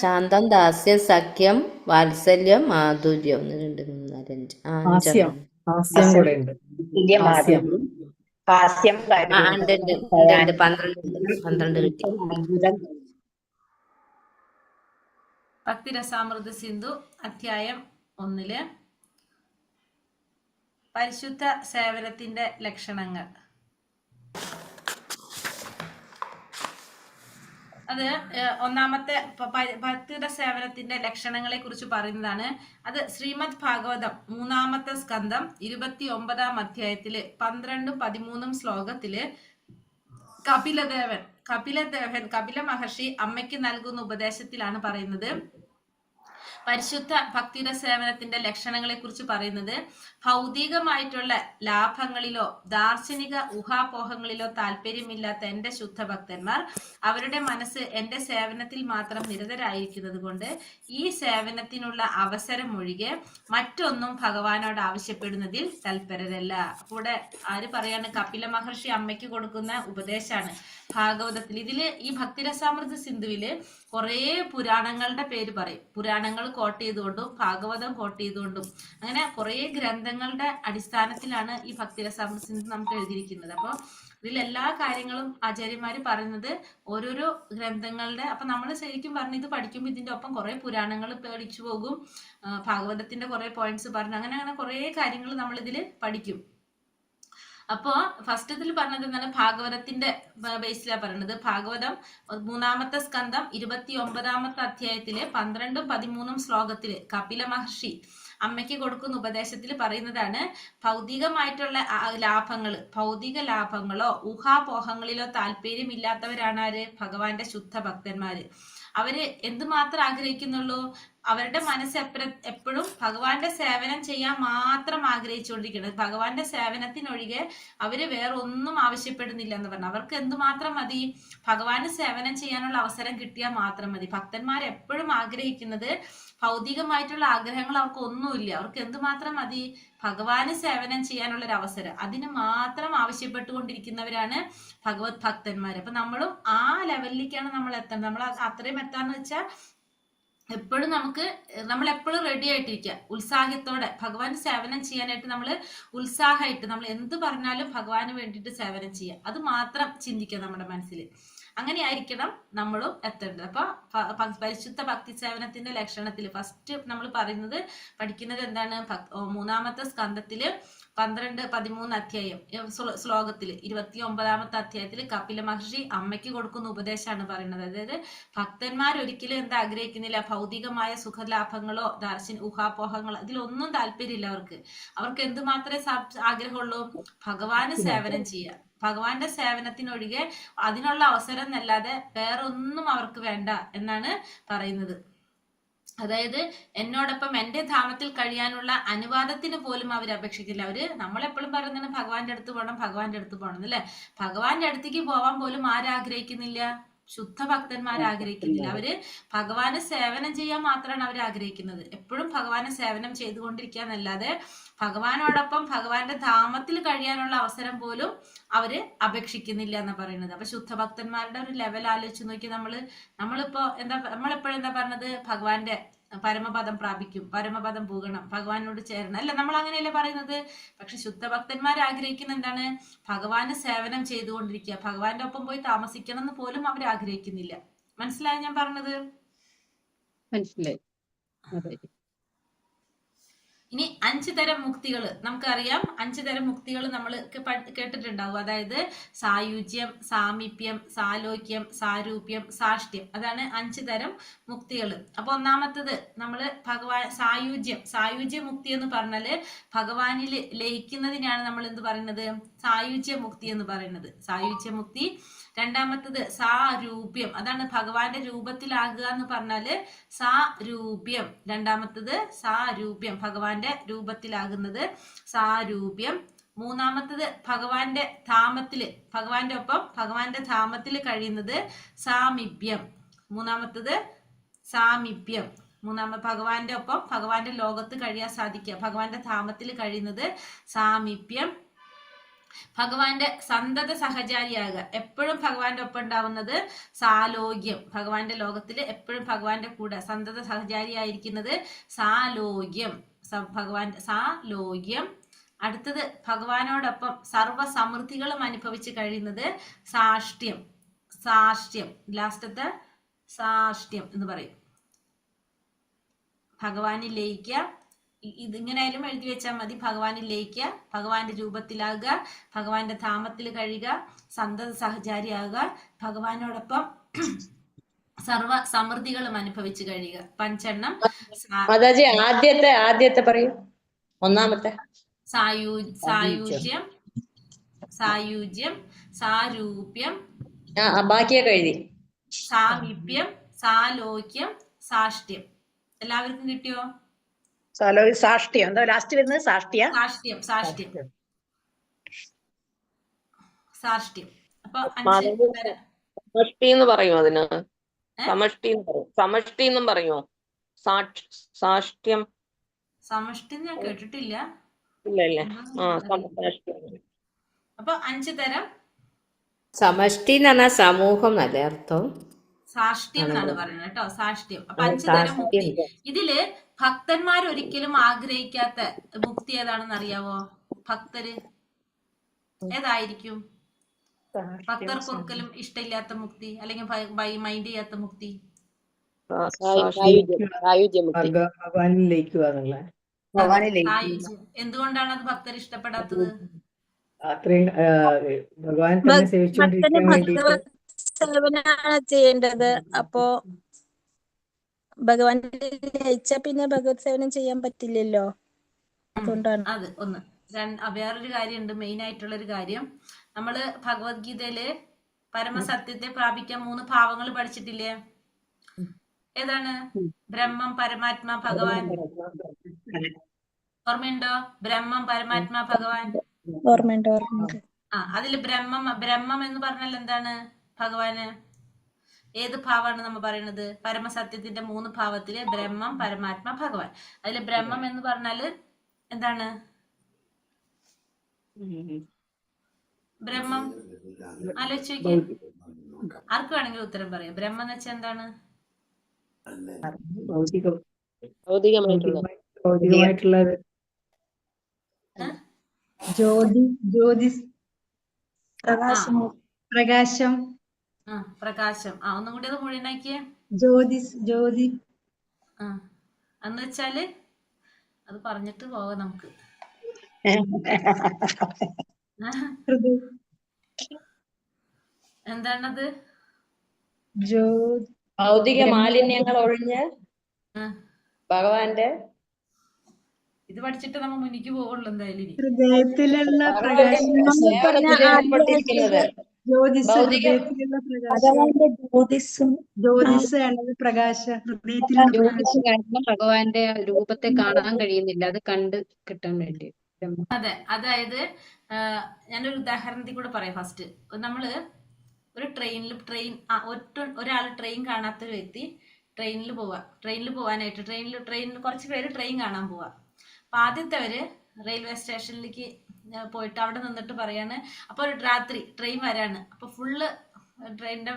ശാന്തം, ദാസ്യം, സഖ്യം, വാത്സല്യം, മാധുര്യം. 1 2 3 4 5 ഹാസ്യം 5 ഹാസ്യം കൂടെ ഉണ്ട്. ഹാസ്യം. ഹാസ്യം, 12 കിട്ടി. ഭക്തിരസാമൃത സിന്ധു അധ്യായം 1 പരിശുദ്ധ സേവനത്തിന്റെ ലക്ഷണങ്ങൾ. അത് 1-ാമത്തെ ഭക്തിയുടെ സേവനത്തിന്റെ ലക്ഷണങ്ങളെ കുറിച്ച് പറയുന്നതാണ്. അത് ശ്രീമദ് ഭാഗവതം 3-ാമത്തെ സ്കന്ധം 29-ാം അധ്യായത്തില് 12-13 ശ്ലോകത്തില് കപില മഹർഷി അമ്മയ്ക്ക് നൽകുന്ന ഉപദേശത്തിലാണ് പറയുന്നത്. പരിശുദ്ധ ഭക്തിയുടെ സേവനത്തിന്റെ ലക്ഷണങ്ങളെ കുറിച്ച് പറയുന്നത് ഭൗതികമായിട്ടുള്ള ലാഭങ്ങളിലോ ദാർശനിക ഊഹാപോഹങ്ങളിലോ താല്പര്യമില്ലാത്ത എന്റെ ശുദ്ധ ഭക്തന്മാർ അവരുടെ മനസ്സ് എന്റെ സേവനത്തിൽ മാത്രം നിരതരായിരിക്കുന്നത് കൊണ്ട് ഈ സേവനത്തിനുള്ള അവസരം ഒഴികെ മറ്റൊന്നും ഭഗവാനോട് ആവശ്യപ്പെടുന്നതിൽ തൽപരരല്ല. കൂടെ ആര് പറയാണ്? കപില മഹർഷി അമ്മയ്ക്ക് കൊടുക്കുന്ന ഉപദേശമാണ് ഭാഗവതത്തിൽ. ഇതില് ഈ ഭക്തിരസാമൃത സിന്ധുവില് കുറേ പുരാണങ്ങളുടെ പേര് പറയും. പുരാണങ്ങൾ കോട്ട് ചെയ്തുകൊണ്ടും ഭാഗവതം കോട്ട് ചെയ്തുകൊണ്ടും അങ്ങനെ കുറേ ഗ്രന്ഥങ്ങളുടെ അടിസ്ഥാനത്തിലാണ് ഈ ഭക്തിരസാമൃത സിന്ധു നമുക്ക് എഴുതിയിരിക്കുന്നത്. അപ്പോൾ ഇതിൽ എല്ലാ കാര്യങ്ങളും ആചാര്യന്മാര് പറയുന്നത് ഓരോരോ ഗ്രന്ഥങ്ങളുടെ. അപ്പൊ നമ്മൾ ശരിക്കും പറഞ്ഞ് ഇത് പഠിക്കുമ്പോൾ ഇതിന്റെ ഒപ്പം കുറെ പുരാണങ്ങൾ പേടിച്ചു പോകും. ഭാഗവതത്തിന്റെ കുറെ പോയിന്റ്സ് പറഞ്ഞു അങ്ങനെ കുറെ കാര്യങ്ങൾ നമ്മൾ ഇതിൽ പഠിക്കും. അപ്പോ ഫസ്റ്റ് ഇതിൽ പറഞ്ഞത് എന്താണ്? ഭാഗവതത്തിന്റെ ബേസിലാണ് പറയുന്നത്. ഭാഗവതം 3-ാമത്തെ സ്കന്ധം 29-ാമത്തെ അധ്യായത്തില് 12-13 ശ്ലോകത്തില് കപില മഹർഷി അമ്മയ്ക്ക് കൊടുക്കുന്ന ഉപദേശത്തിൽ പറയുന്നതാണ് ഭൗതികമായിട്ടുള്ള ഭൗതിക ലാഭങ്ങളോ ഊഹാപോഹങ്ങളിലോ താല്പര്യമില്ലാത്തവരാണ് ആര്? ഭഗവാന്റെ ശുദ്ധ ഭക്തന്മാര്. അവര് എന്തുമാത്രം ആഗ്രഹിക്കുന്നുള്ളൂ? അവരുടെ മനസ്സ് എപ്പോഴും ഭഗവാന്റെ സേവനം ചെയ്യാൻ മാത്രം ആഗ്രഹിച്ചുകൊണ്ടിരിക്കുന്നത്. ഭഗവാന്റെ സേവനത്തിനൊഴികെ അവര് വേറെ ഒന്നും ആവശ്യപ്പെടുന്നില്ല എന്ന് പറഞ്ഞു. അവർക്ക് എന്തുമാത്രം മതി? ഭഗവാന് സേവനം ചെയ്യാനുള്ള അവസരം കിട്ടിയാൽ മാത്രം മതി. ഭക്തന്മാർ എപ്പോഴും ആഗ്രഹിക്കുന്നത് ഭൗതികമായിട്ടുള്ള ആഗ്രഹങ്ങൾ അവർക്ക് ഒന്നുമില്ല. അവർക്ക് എന്തുമാത്രം മതി? ഭഗവാന് സേവനം ചെയ്യാനുള്ള ഒരു അവസരം. അതിന് മാത്രം ആവശ്യപ്പെട്ടുകൊണ്ടിരിക്കുന്നവരാണ് ഭഗവത് ഭക്തന്മാർ. അപ്പൊ നമ്മളും ആ ലെവലിലേക്കാണ് നമ്മൾ എത്തേണ്ടത്. നമ്മൾ അത്രയും എത്താന്ന് വെച്ചാൽ എപ്പോഴും നമ്മൾ എപ്പോഴും റെഡി ആയിട്ടിരിക്കുക, ഉത്സാഹത്തോടെ ഭഗവാൻ സേവനം ചെയ്യാനായിട്ട് നമ്മൾ ഉത്സാഹമായിട്ട് നമ്മൾ എന്ത് പറഞ്ഞാലും ഭഗവാന് വേണ്ടിയിട്ട് സേവനം ചെയ്യുക. അത് മാത്രം ചിന്തിക്കുക നമ്മുടെ മനസ്സിൽ. അങ്ങനെ ആയിരിക്കണം നമ്മളും എത്തേണ്ടത്. അപ്പൊ പരിശുദ്ധ ഭക്തി സേവനത്തിന്റെ ലക്ഷണത്തിൽ ഫസ്റ്റ് നമ്മൾ പഠിക്കുന്നത് എന്താണ്? 3-ാമത്തെ സ്കന്ധത്തില് 12-13 അധ്യായം ശ്ലോകത്തില് 29-ാമത്തെ അധ്യായത്തില് കപില മഹർഷി അമ്മയ്ക്ക് കൊടുക്കുന്ന ഉപദേശമാണ് പറയുന്നത്. അതായത് ഭക്തന്മാരൊരിക്കലും എന്താ ആഗ്രഹിക്കുന്നില്ല? ഭൗതികമായ സുഖലാഭങ്ങളോ ഊഹാപോഹങ്ങളോ ഇതിലൊന്നും താല്പര്യമില്ല അവർക്ക് എന്തുമാത്രമേ ആഗ്രഹമുള്ളൂ? ഭഗവാന് സേവനം ചെയ്യുക. ഭഗവാന്റെ സേവനത്തിനൊഴികെ അതിനുള്ള അവസരം എന്നല്ലാതെ വേറൊന്നും അവർക്ക് വേണ്ട എന്നാണ് പറയുന്നത്. അതായത് എന്നോടൊപ്പം എന്റെ ധാമത്തിൽ കഴിയാനുള്ള അനുവാദത്തിന് പോലും അവർ അപേക്ഷിക്കില്ല. നമ്മളെപ്പോഴും പറയുന്നത് ഭഗവാന്റെ അടുത്ത് പോകണം, ഭഗവാന്റെ അടുത്ത് പോകണം അല്ലേ? ഭഗവാന്റെ അടുത്തേക്ക് പോവാൻ പോലും ആരാഗ്രഹിക്കുന്നില്ല? ശുദ്ധ ഭക്തന്മാർ ആഗ്രഹിക്കുന്നില്ല. അവര് ഭഗവാന് സേവനം ചെയ്യാൻ മാത്രമാണ് അവർ ആഗ്രഹിക്കുന്നത്. എപ്പോഴും ഭഗവാനെ സേവനം ചെയ്തുകൊണ്ടിരിക്കാന്നല്ലാതെ ഭഗവാനോടൊപ്പം ഭഗവാന്റെ ധാമത്തിൽ കഴിയാനുള്ള അവസരം പോലും അവര് അപേക്ഷിക്കുന്നില്ല എന്നാ പറയുന്നത്. അപ്പൊ ശുദ്ധ ഭക്തന്മാരുടെ ഒരു ലെവൽ ആലോചിച്ച് നോക്കി നമ്മളെപ്പോഴും എന്താ പറഞ്ഞത്, ഭഗവാന്റെ പരമപദം പ്രാപിക്കും, പരമപദം പൂകണം, ഭഗവാനോട് ചേരണം അല്ല, നമ്മൾ അങ്ങനെയല്ലേ പറയുന്നത്. പക്ഷെ ശുദ്ധഭക്തന്മാർ ആഗ്രഹിക്കുന്ന എന്താണ്, ഭഗവാന് സേവനം ചെയ്തുകൊണ്ടിരിക്കുക, ഭഗവാന്റെ ഒപ്പം പോയി താമസിക്കണം എന്ന് പോലും അവർ ആഗ്രഹിക്കുന്നില്ല. മനസ്സിലായോ ഞാൻ പറഞ്ഞത്? മനസ്സിലായി. അതെ. ഇനി 5 തരം മുക്തികൾ നമുക്കറിയാം. 5 തരം മുക്തികൾ നമ്മൾ കേട്ടിട്ടുണ്ടാവും. അതായത് സായുജ്യം, സാമീപ്യം, സാലോക്യം, സാരൂപ്യം, സാഷ്ട്യം. അതാണ് 5 തരം മുക്തികൾ. അപ്പൊ ഒന്നാമത്തത് നമ്മള് സായുജ്യ മുക്തി എന്ന് പറഞ്ഞാല് ഭഗവാനിൽ ലയിക്കുന്നതിനാണ് നമ്മൾ എന്ത് പറയുന്നത്, സായുജ്യ മുക്തി എന്ന് പറയുന്നത്. സായുജ്യ മുക്തി. രണ്ടാമത്തത് സാരൂപ്യം, അതാണ് ഭഗവാന്റെ രൂപത്തിലാകുക എന്ന് പറഞ്ഞാല് സാരൂപ്യം. രണ്ടാമത്തത് സാരൂപ്യം, ഭഗവാന്റെ രൂപത്തിലാകുന്നത് സാരൂപ്യം. മൂന്നാമത്തത് ഭഗവാന്റെ ധാമത്തില്, ഭഗവാന്റെ ഒപ്പം ഭഗവാന്റെ ധാമത്തിൽ കഴിയുന്നത് സാമീപ്യം. മൂന്നാമത്തത് സാമീപ്യം. ഭഗവാന്റെ ഒപ്പം ഭഗവാന്റെ ലോകത്ത് കഴിയാൻ സാധിക്കുക, ഭഗവാന്റെ ധാമത്തിൽ കഴിയുന്നത് സാമീപ്യം. ഭഗവാന്റെ സന്തത സഹചാരിയാകുക, എപ്പോഴും ഭഗവാന്റെ ഒപ്പം ഉണ്ടാവുന്നത് സാലോക്യം. ഭഗവാന്റെ ലോകത്തിൽ എപ്പോഴും ഭഗവാന്റെ കൂടെ സന്തത സഹചാരിയായിരിക്കുന്നത് സാലോക്യം. സാലോക്യം. അടുത്തത് ഭഗവാനോടൊപ്പം സർവ സമൃദ്ധികളും അനുഭവിച്ച് കഴിയുന്നത് സാഷ്ട്യം. ലാസ്റ്റത്തെ സാഷ്ട്യം എന്ന് പറയും. ഭഗവാനിൽ ലയിക്കുക, ഇതിങ്ങനെയായാലും എഴുതി വെച്ചാൽ മതി. ഭഗവാനിൽ ലയിക്കുക, ഭഗവാന്റെ രൂപത്തിലാകുക, ഭഗവാന്റെ ധാമത്തിൽ കഴിയുക, സന്തത സഹചാരിയാകുക, ഭഗവാനോടൊപ്പം സർവ സമൃദ്ധികളും അനുഭവിച്ച് കഴിയുക. 5 എണ്ണം. മാതാജി ആദ്യത്തെ പറയൂ. ഒന്നാമത്തെ സായുജ്യം, സാരൂപ്യം, ബാക്കിയൊക്കെ എഴുതി. സാമീപ്യം, സാലോക്യം, സാഷ്ട്യം. എല്ലാവർക്കും കിട്ടിയോ? സാഷ്ട്യം എന്താ ലാസ്റ്റ് വരുന്നത്? സാഷ്ട്യം. അപ്പൊ 5 തരം. സമഷ്ടി എന്ന് പറയും അതിന്. സമഷ്ടി എന്നും പറയുമോ? സാഷ്ട്യം സമഷ്ടി ഞാൻ കേട്ടിട്ടില്ല. ഇല്ലല്ലേ? അപ്പൊ 5 തരം. സമഷ്ടി എന്ന് പറഞ്ഞാൽ സമൂഹം എന്നല്ലേ അർത്ഥം? സാഷ്ട്യം എന്നാണ് പറയുന്നത് കേട്ടോ, സാഷ്ട്യം. അപ്പൊ 5 തരം മുക്തി. ഇതില് ഭക്തന്മാർ ഒരിക്കലും ആഗ്രഹിക്കാത്ത മുക്തി ഏതാണെന്ന് അറിയാവോ? ഭക്തര് ഏതായിരിക്കും? ഭക്തർക്ക് ഒരിക്കലും ഇഷ്ടമില്ലാത്ത മുക്തി, അല്ലെങ്കിൽ മൈൻഡ് ചെയ്യാത്ത മുക്തി? ഭഗവാനിലേക്ക് എന്തുകൊണ്ടാണ് അത് ഭക്തർ ഇഷ്ടപ്പെടാത്തത്? അത്രയും ഭഗവാൻ തന്നെ സേവിച്ചുകൊണ്ടിരിക്കാൻ വേണ്ടിയിട്ട് സേവനാണ് ചെയ്യേണ്ടത്. അപ്പോ ഭഗവാൻ ലയിച്ചാ പിന്നെ ഭഗവത് സേവനം ചെയ്യാൻ പറ്റില്ലല്ലോ. അതുകൊണ്ടാണ്. അത് ഒന്ന്. വേറൊരു കാര്യമുണ്ട്, മെയിൻ ആയിട്ടുള്ള ഒരു കാര്യം. നമ്മള് ഭഗവത്ഗീതയില് പരമസത്യത്തെ പ്രാപിക്കാൻ 3 ഭാവങ്ങൾ പഠിച്ചിട്ടില്ലേ? ഏതാണ്? ബ്രഹ്മം, പരമാത്മാ, ഭഗവാൻ. ഓർമ്മയുണ്ടോ? ബ്രഹ്മം, പരമാത്മാ, ഭഗവാൻ. ഓർമ്മയുണ്ട്. അതില് ബ്രഹ്മം എന്ന് പറഞ്ഞാൽ എന്താണ്? ഭഗവാന്. ഏത് ഭാവമാണ് നമ്മൾ പറയുന്നത്? പരമസത്യത്തിന്റെ 3 ഭാവത്തില് ബ്രഹ്മം, പരമാത്മാ, ഭഗവാൻ. അതില് ബ്രഹ്മം എന്ന് പറഞ്ഞാല് എന്താണ്? ബ്രഹ്മം ആലോചിച്ച് നോക്കിയേ. ആർക്ക് വേണമെങ്കിലും ഉത്തരം പറയാം. ബ്രഹ്മം എന്ന് വെച്ചാൽ എന്താണ്? ഭൗതികമായിട്ടുള്ളത്. പ്രകാശം. പ്രകാശം. ഒന്നും കൂടി അത് മുഴുവനാക്കിയേ. ജ്യോതി. എന്ന് വെച്ചാല് അത് പറഞ്ഞിട്ട് പോകാം നമുക്ക്. എന്താണത്? ഭൗതിക മാലിന്യങ്ങൾ ഒഴിഞ്ഞ് ഭഗവാന്റെ. ഇത് പഠിച്ചിട്ട് നമ്മൾ മുന്നിക്ക് പോകുള്ളൂ എന്തായാലും. ഹൃദയത്തിലുള്ള ഭഗവാന്റെ രൂപത്തെ കാണാൻ കഴിയുന്നില്ല, അത് കണ്ട് കിട്ടാൻ വേണ്ടി. അതെ, അതായത് ഞാനൊരു ഉദാഹരണത്തിൽ കൂടെ പറയാം. ഫസ്റ്റ് നമ്മള് ഒരു ഒരാൾ ട്രെയിൻ കാണാത്ത ഒരു വ്യക്തി ട്രെയിനിൽ പോവാനായിട്ട് ട്രെയിനിൽ കുറച്ച് പേര് ട്രെയിൻ കാണാൻ പോവാ. അപ്പൊ ആദ്യത്തെവര് റെയിൽവേ സ്റ്റേഷനിലേക്ക് പോയിട്ട് അവിടെ നിന്നിട്ട് പറയാണ്, അപ്പൊ ഒരു രാത്രി ട്രെയിൻ വരാണ്. അപ്പൊ ഫുള്ള് ട്രെയിനിന്റെ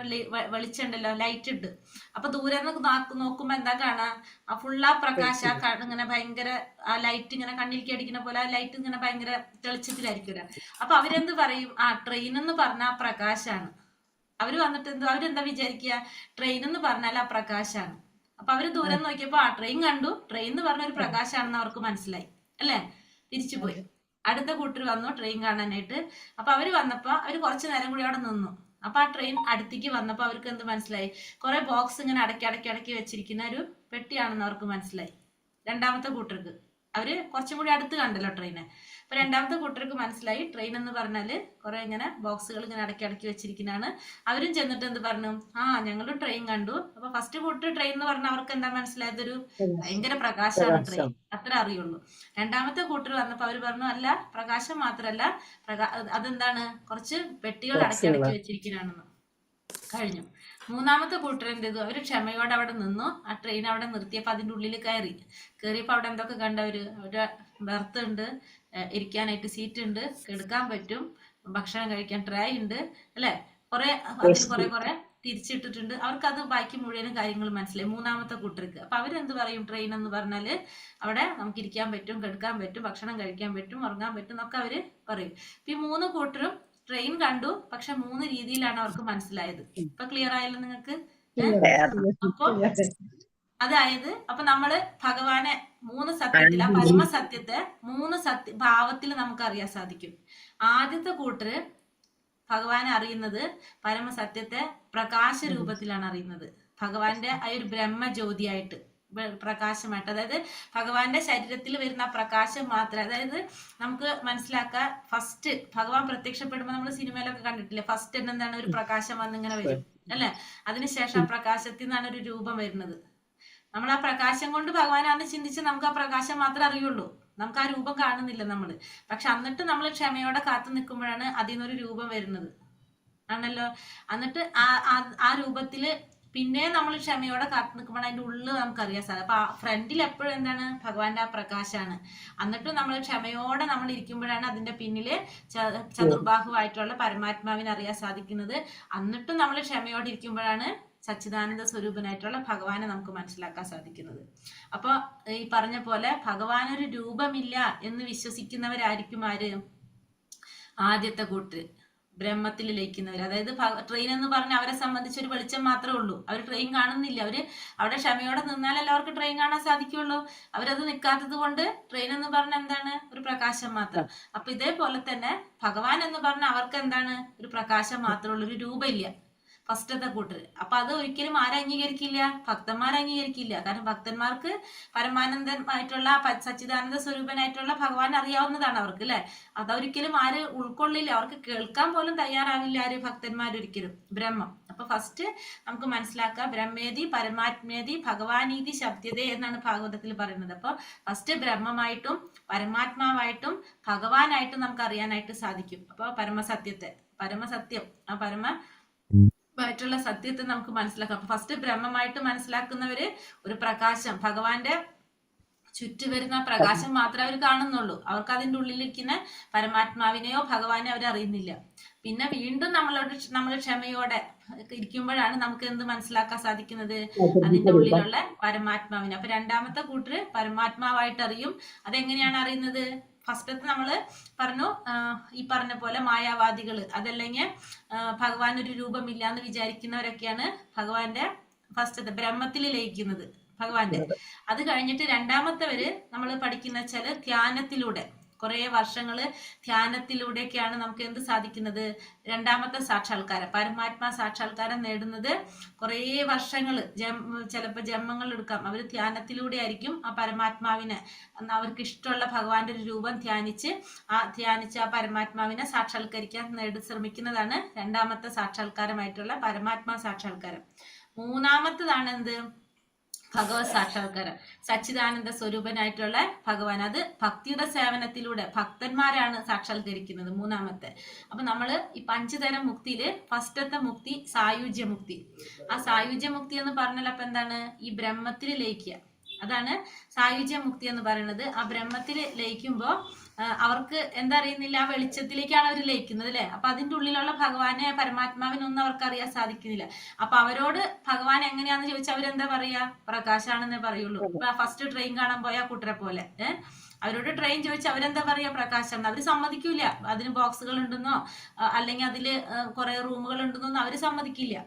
വെളിച്ചുണ്ടല്ലോ, ലൈറ്റ് ഇട്ട്. അപ്പൊ ദൂരെ നോക്കുമ്പോ എന്താ കാണാ, ആ ഫുള്ളാ പ്രകാശ ഇങ്ങനെ ഭയങ്കര ആ ലൈറ്റ് ഇങ്ങനെ കണ്ണിലേക്ക് അടിക്കുന്ന പോലെ ആ ലൈറ്റ് ഇങ്ങനെ ഭയങ്കര തെളിച്ചത്തിലായിരിക്കും. അപ്പൊ അവരെന്ത് പറയും, ആ ട്രെയിൻ എന്ന് പറഞ്ഞ ആ പ്രകാശാണ്. അവരെന്താ വിചാരിക്കുക, ട്രെയിൻ എന്ന് പറഞ്ഞാൽ ആ പ്രകാശാണ്. അപ്പൊ അവര് ദൂരം നോക്കിയപ്പോ ആ ട്രെയിൻ കണ്ടു, ട്രെയിൻ എന്ന് പറഞ്ഞ ഒരു പ്രകാശാണെന്ന് അവർക്ക് മനസ്സിലായി അല്ലേ. തിരിച്ചുപോയി. അടുത്ത കൂട്ടർ വന്നു ട്രെയിൻ കാണാനായിട്ട്. അപ്പൊ അവര് വന്നപ്പോ അവര് കുറച്ചു നേരം കൂടി അവിടെ നിന്നു. അപ്പൊ ആ ട്രെയിൻ അടുത്തേക്ക് വന്നപ്പോ അവർക്ക് എന്ത് മനസ്സിലായി, കുറെ ബോക്സ് ഇങ്ങനെ അടക്കി വെച്ചിരിക്കുന്ന ഒരു പെട്ടിയാണെന്ന് അവർക്ക് മനസ്സിലായി. രണ്ടാമത്തെ കൂട്ടർക്ക്, അവര് കുറച്ചും കൂടി അടുത്ത് കണ്ടല്ലോ ട്രെയിന്. അപ്പൊ രണ്ടാമത്തെ കൂട്ടർക്ക് മനസ്സിലായി ട്രെയിൻ എന്ന് പറഞ്ഞാല് കുറെ ഇങ്ങനെ ബോക്സുകൾ ഇങ്ങനെ അടക്കി വെച്ചിരിക്കുന്നതാണ്. അവരും ചെന്നിട്ട് എന്ത് പറഞ്ഞു, ആ ഞങ്ങളും ട്രെയിൻ കണ്ടു. അപ്പൊ ഫസ്റ്റ് കൂട്ടർ ട്രെയിൻ എന്ന് പറഞ്ഞാൽ അവർക്ക് എന്താ മനസ്സിലായത്, ഒരു ഭയങ്കര പ്രകാശമാണ് ട്രെയിൻ, അത്ര അറിയുള്ളൂ. രണ്ടാമത്തെ കൂട്ടർ വന്നപ്പോ അവര് പറഞ്ഞു, അല്ല പ്രകാശം മാത്രല്ല, അതെന്താണ് കുറച്ച് പെട്ടികൾ അടക്കി വെച്ചിരിക്കുന്നതാണെന്ന്. കഴിഞ്ഞു. മൂന്നാമത്തെ കൂട്ടർ എന്ത് ചെയ്തു, അവര് ക്ഷമയോടെ അവിടെ നിന്നു. ആ ട്രെയിൻ അവിടെ നിർത്തിയപ്പോ അതിന്റെ ഉള്ളിൽ കയറിയപ്പോ അവിടെ എന്തൊക്കെ കണ്ടവര്, അവരുടെ ബെർത്ത് ഉണ്ട്, ഇരിക്കാനായിട്ട് സീറ്റ് ഉണ്ട്, കിടക്കാൻ പറ്റും, ഭക്ഷണം കഴിക്കാൻ ട്രേ ഉണ്ട് അല്ലെ, കുറെ തിരിച്ചിട്ടിട്ടുണ്ട്. അവർക്ക് അത് ബാക്കി മുഴുവനും കാര്യങ്ങൾ മനസ്സിലായി മൂന്നാമത്തെ കൂട്ടർക്ക്. അപ്പൊ അവരെന്ത് പറയും, ട്രെയിൻ എന്ന് പറഞ്ഞാല് അവിടെ നമുക്ക് ഇരിക്കാൻ പറ്റും, കിടക്കാൻ പറ്റും, ഭക്ഷണം കഴിക്കാൻ പറ്റും, ഉറങ്ങാൻ പറ്റും എന്നൊക്കെ അവര് പറയും. ഈ മൂന്ന് കൂട്ടരും ട്രെയിൻ കണ്ടു, പക്ഷെ മൂന്ന് രീതിയിലാണ് അവർക്ക് മനസ്സിലായത്. ഇപ്പൊ ക്ലിയർ ആയല്ലോ നിങ്ങൾക്ക്? അപ്പൊ അതായത് അപ്പൊ നമ്മള് ഭഗവാനെ മൂന്ന് സത്യത്തിൽ, ആ പരമസത്യത്തെ മൂന്ന് ഭാവത്തിൽ നമുക്ക് അറിയാൻ സാധിക്കും. ആദ്യത്തെ കൂട്ടര് ഭഗവാനെ അറിയുന്നത് പരമസത്യത്തെ പ്രകാശ രൂപത്തിലാണ് അറിയുന്നത്. ഭഗവാന്റെ ആ ഒരു ബ്രഹ്മജ്യോതിയായിട്ട്, പ്രകാശമായിട്ട്. അതായത് ഭഗവാന്റെ ശരീരത്തിൽ വരുന്ന പ്രകാശം മാത്രം. അതായത് നമുക്ക് മനസ്സിലാക്കാം, ഫസ്റ്റ് ഭഗവാൻ പ്രത്യക്ഷപ്പെടുമ്പോ നമ്മൾ സിനിമയിലൊക്കെ കണ്ടിട്ടില്ലേ, ഫസ്റ്റ് എന്താണ് ഒരു പ്രകാശം വന്നിങ്ങനെ വരും അല്ലെ. അതിനുശേഷം ആ പ്രകാശത്തിൽ നിന്നാണ് ഒരു രൂപം വരുന്നത്. നമ്മൾ ആ പ്രകാശം കൊണ്ട് ഭഗവാനാണെന്ന് ചിന്തിച്ച് നമുക്ക് ആ പ്രകാശം മാത്രമേ അറിയുള്ളൂ, നമുക്ക് ആ രൂപം കാണുന്നില്ല നമ്മള്. പക്ഷെ എന്നിട്ട് നമ്മൾ ക്ഷമയോടെ കാത്തു നിൽക്കുമ്പോഴാണ് അതിൽ നിന്നൊരു രൂപം വരുന്നത് ആണല്ലോ. എന്നിട്ട് ആ രൂപത്തില് പിന്നെ നമ്മൾ ക്ഷമയോടെ കാത്തു നിൽക്കുമ്പോൾ അതിന്റെ ഉള്ളിൽ നമുക്ക് അറിയാൻ സാധിക്കും. അപ്പൊ ആ ഫ്രണ്ടിൽ എപ്പോഴും എന്താണ് ഭഗവാന്റെ ആ പ്രകാശാണ്. എന്നിട്ടും നമ്മൾ ക്ഷമയോടെ നമ്മൾ ഇരിക്കുമ്പോഴാണ് അതിന്റെ പിന്നില് ചതുർബാഹുവായിട്ടുള്ള പരമാത്മാവിനെ അറിയാൻ സാധിക്കുന്നത്. എന്നിട്ടും നമ്മൾ ക്ഷമയോടെ ഇരിക്കുമ്പോഴാണ് സച്ചിദാനന്ദ സ്വരൂപനായിട്ടുള്ള ഭഗവാനെ നമുക്ക് മനസ്സിലാക്കാൻ സാധിക്കുന്നത്. അപ്പൊ ഈ പറഞ്ഞ പോലെ ഭഗവാനൊരു രൂപമില്ല എന്ന് വിശ്വസിക്കുന്നവരായിരിക്കും ആര്, ആദ്യത്തെ കൂട്ടർ, ബ്രഹ്മത്തിൽ ലയിക്കുന്നവർ. അതായത് ട്രെയിൻ എന്ന് പറഞ്ഞാൽ അവരെ സംബന്ധിച്ച് ഒരു വെളിച്ചം മാത്രമേ ഉള്ളൂ. അവർ ട്രെയിൻ കാണുന്നില്ല. അവര് അവിടെ ക്ഷമയോടെ നിന്നാലല്ലേ അവർക്ക് ട്രെയിൻ കാണാൻ സാധിക്കുള്ളൂ. അവരത് നിൽക്കാത്തത് കൊണ്ട് ട്രെയിൻ എന്ന് പറഞ്ഞാൽ എന്താണ്, ഒരു പ്രകാശം മാത്രം. അപ്പൊ ഇതേപോലെ തന്നെ ഭഗവാൻ എന്ന് പറഞ്ഞാൽ അവർക്ക് എന്താണ്, ഒരു പ്രകാശം മാത്രമേ ഉള്ളൂ, ഒരു രൂപമില്ല ഫസ്റ്റത്തെ കൂട്ടർ. അപ്പൊ അത് ഒരിക്കലും ആരും അംഗീകരിക്കില്ല, ഭക്തന്മാർ അംഗീകരിക്കില്ല. കാരണം ഭക്തന്മാർക്ക് പരമാനന്ദമായിട്ടുള്ള സച്ചിദാനന്ദ സ്വരൂപനായിട്ടുള്ള ഭഗവാൻ അറിയാവുന്നതാണ് അവർക്ക് അല്ലെ. അതൊരിക്കലും ആര് ഉൾക്കൊള്ളില്ല, അവർക്ക് കേൾക്കാൻ പോലും തയ്യാറാവില്ല ആര്, ഭക്തന്മാരൊരിക്കലും ബ്രഹ്മം. അപ്പൊ ഫസ്റ്റ് നമുക്ക് മനസ്സിലാക്കാം, ബ്രഹ്മേതി പരമാത്മേതി ഭഗവാനീതി ശബ്ദതേ എന്നാണ് ഭാഗവതത്തിൽ പറയുന്നത്. അപ്പൊ ഫസ്റ്റ് ബ്രഹ്മമായിട്ടും പരമാത്മാവായിട്ടും ഭഗവാനായിട്ടും നമുക്ക് അറിയാനായിട്ട് സാധിക്കും. അപ്പൊ പരമസത്യം ആ ായിട്ടുള്ള സത്യത്തെ നമുക്ക് മനസ്സിലാക്കാം. അപ്പൊ ഫസ്റ്റ് ബ്രഹ്മമായിട്ട് മനസ്സിലാക്കുന്നവര് ഒരു പ്രകാശം, ഭഗവാന്റെ ചുറ്റു വരുന്ന പ്രകാശം മാത്രമേ അവർ കാണുന്നുള്ളൂ. അവർക്ക് അതിന്റെ ഉള്ളിലിരിക്കുന്ന പരമാത്മാവിനെയോ ഭഗവാനെയോ അവർ അറിയുന്നില്ല. പിന്നെ വീണ്ടും നമ്മൾ ക്ഷമയോടെ ഇരിക്കുമ്പോഴാണ് നമുക്ക് എന്ത് മനസ്സിലാക്കാൻ സാധിക്കുന്നത്, അതിന്റെ ഉള്ളിലുള്ള പരമാത്മാവിനെ. അപ്പൊ രണ്ടാമത്തെ കൂട്ടര് പരമാത്മാവായിട്ട് അറിയും. അതെങ്ങനെയാണ് അറിയുന്നത്, ഫസ്റ്റത്തെ നമ്മള് പറഞ്ഞു, ഈ പറഞ്ഞ പോലെ മായാവാദികള്, അതല്ലെങ്കിൽ ഭഗവാൻ ഒരു രൂപമില്ല എന്ന് വിചാരിക്കുന്നവരൊക്കെയാണ് ഭഗവാന്റെ ഫസ്റ്റത്തെ ബ്രഹ്മത്തിൽ ലയിക്കുന്നത് ഭഗവാന്റെ. അത് കഴിഞ്ഞിട്ട് രണ്ടാമത്തെവര് നമ്മൾ പഠിക്കുന്ന വെച്ചാല് ധ്യാനത്തിലൂടെ, കുറെ വർഷങ്ങള് ധ്യാനത്തിലൂടെയൊക്കെയാണ് നമുക്ക് എന്ത് സാധിക്കുന്നത്, രണ്ടാമത്തെ സാക്ഷാത്കാരം, പരമാത്മാ സാക്ഷാത്കാരം നേടുന്നത്. കുറെ വർഷങ്ങള് ചിലപ്പോ ജന്മങ്ങൾ എടുക്കാം. അവര് ധ്യാനത്തിലൂടെ ആയിരിക്കും ആ പരമാത്മാവിനെ, അവർക്ക് ഇഷ്ടമുള്ള ഭഗവാന്റെ ഒരു രൂപം ധ്യാനിച്ച് ആ പരമാത്മാവിനെ സാക്ഷാത്കരിക്കാൻ ശ്രമിക്കുന്നതാണ് രണ്ടാമത്തെ സാക്ഷാത്കാരമായിട്ടുള്ള പരമാത്മാ സാക്ഷാത്കാരം. മൂന്നാമത്തതാണ് എന്ത്, ഭഗവത് സാക്ഷാത്കാരം, സച്ചിദാനന്ദ സ്വരൂപനായിട്ടുള്ള ഭഗവാൻ. അത് ഭക്തിയുടെ സേവനത്തിലൂടെ ഭക്തന്മാരാണ് സാക്ഷാത്കരിക്കുന്നത്. മൂന്നാമത്തെ. അപ്പൊ നമ്മള് ഈ 5 തരം മുക്തിയില് ഫസ്റ്റത്തെ മുക്തി സായുജ്യ മുക്തി. ആ സായുജ്യ മുക്തി എന്ന് പറഞ്ഞാൽ അപ്പൊ എന്താണ്? ഈ ബ്രഹ്മത്തിൽ ലയിക്കുക. അതാണ് സായുജ്യ മുക്തി എന്ന് പറയുന്നത്. ആ ബ്രഹ്മത്തിൽ ലയിക്കുമ്പോ അവർക്ക് എന്താ അറിയുന്നില്ല, ആ വെളിച്ചത്തിലേക്കാണ് അവർ ലയിക്കുന്നത് അല്ലെ. അപ്പൊ അതിന്റെ ഉള്ളിലുള്ള ഭഗവാനെ, പരമാത്മാവിനൊന്നും അവർക്ക് അറിയാൻ സാധിക്കുന്നില്ല. അപ്പൊ അവരോട് ഭഗവാൻ എങ്ങനെയാന്ന് ചോദിച്ചാൽ അവരെന്താ പറയാ? പ്രകാശാണെന്നേ പറയുള്ളൂ. ഇപ്പൊ ഫസ്റ്റ് ട്രെയിൻ കാണാൻ പോയാ കുട്ടരെ പോലെ അവരോട് ട്രെയിൻ ചോദിച്ചാൽ അവരെന്താ പറയാ? പ്രകാശം. അവര് സമ്മതിക്കൂല. അതിന് ബോക്സുകൾ ഉണ്ടെന്നോ അല്ലെങ്കിൽ അതില് കുറെ റൂമുകൾ ഉണ്ടെന്നോ അവര് സമ്മതിക്കില്ല.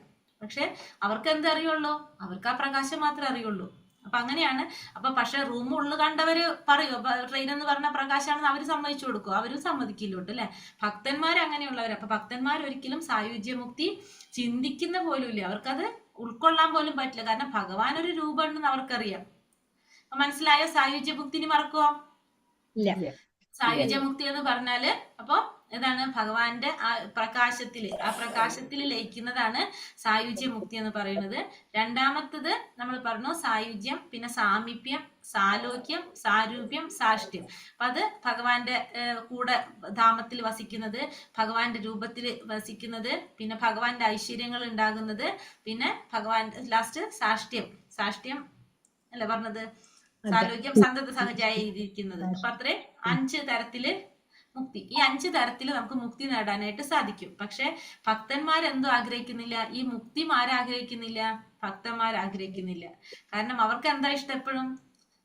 പക്ഷെ അവർക്ക് എന്താ അറിയുള്ളൂ? അവർക്ക് ആ പ്രകാശം മാത്രമേ അറിയുള്ളൂ. അപ്പൊ അങ്ങനെയാണ്. അപ്പൊ പക്ഷെ റൂം ഉള്ളു കണ്ടവര് പറയൂ ട്രെയിൻ എന്ന് പറഞ്ഞ പ്രകാശാണെന്ന് അവര് സമ്മതിച്ചു കൊടുക്കും? അവരും സമ്മതിക്കില്ലോട്ട് അല്ലെ. ഭക്തന്മാർ അങ്ങനെയുള്ളവർ. അപ്പൊ ഭക്തന്മാർ ഒരിക്കലും സായുജ്യമുക്തി ചിന്തിക്കുന്ന പോലും ഇല്ല. അവർക്കത് ഉൾക്കൊള്ളാൻ പോലും പറ്റില്ല. കാരണം ഭഗവാൻ ഒരു രൂപം ഉണ്ടെന്ന് അവർക്കറിയാം. മനസ്സിലായോ? സായുജ്യമുക്തിനി മറക്കുവോ? സായുജ്യമുക്തി എന്ന് പറഞ്ഞാല് അപ്പൊ ഏതാണ്? ഭഗവാന്റെ ആ പ്രകാശത്തിൽ ലയിക്കുന്നതാണ് സായുജ്യമുക്തി എന്ന് പറയുന്നത്. രണ്ടാമത്തത് നമ്മൾ പറഞ്ഞു സായുജ്യം, പിന്നെ സാമീപ്യം, സാലോക്യം, സാരൂപ്യം, സാഷ്ട്യം. അപ്പൊ അത് ഭഗവാന്റെ കൂടെ ധാമത്തിൽ വസിക്കുന്നത്, ഭഗവാന്റെ രൂപത്തിൽ വസിക്കുന്നത്, പിന്നെ ഭഗവാന്റെ ഐശ്വര്യങ്ങൾ ഉണ്ടാകുന്നത്, പിന്നെ ഭഗവാന്റെ ലാസ്റ്റ് സാഷ്ട്യം അല്ലെ പറഞ്ഞത്? സാലോക്യം, സന്തത സഹജായിരിക്കുന്നത്. അപ്പൊ അത്രേ 5 തരത്തില് മുക്തി. ഈ 5 തരത്തിൽ നമുക്ക് മുക്തി നേടാനായിട്ട് സാധിക്കും. പക്ഷെ ഭക്തന്മാരെന്തോ ആഗ്രഹിക്കുന്നില്ല? ഈ മുക്തി ആരാഗ്രഹിക്കുന്നില്ല? ഭക്തന്മാർ ആഗ്രഹിക്കുന്നില്ല. കാരണം അവർക്ക് എന്താ ഇഷ്ടം എപ്പോഴും?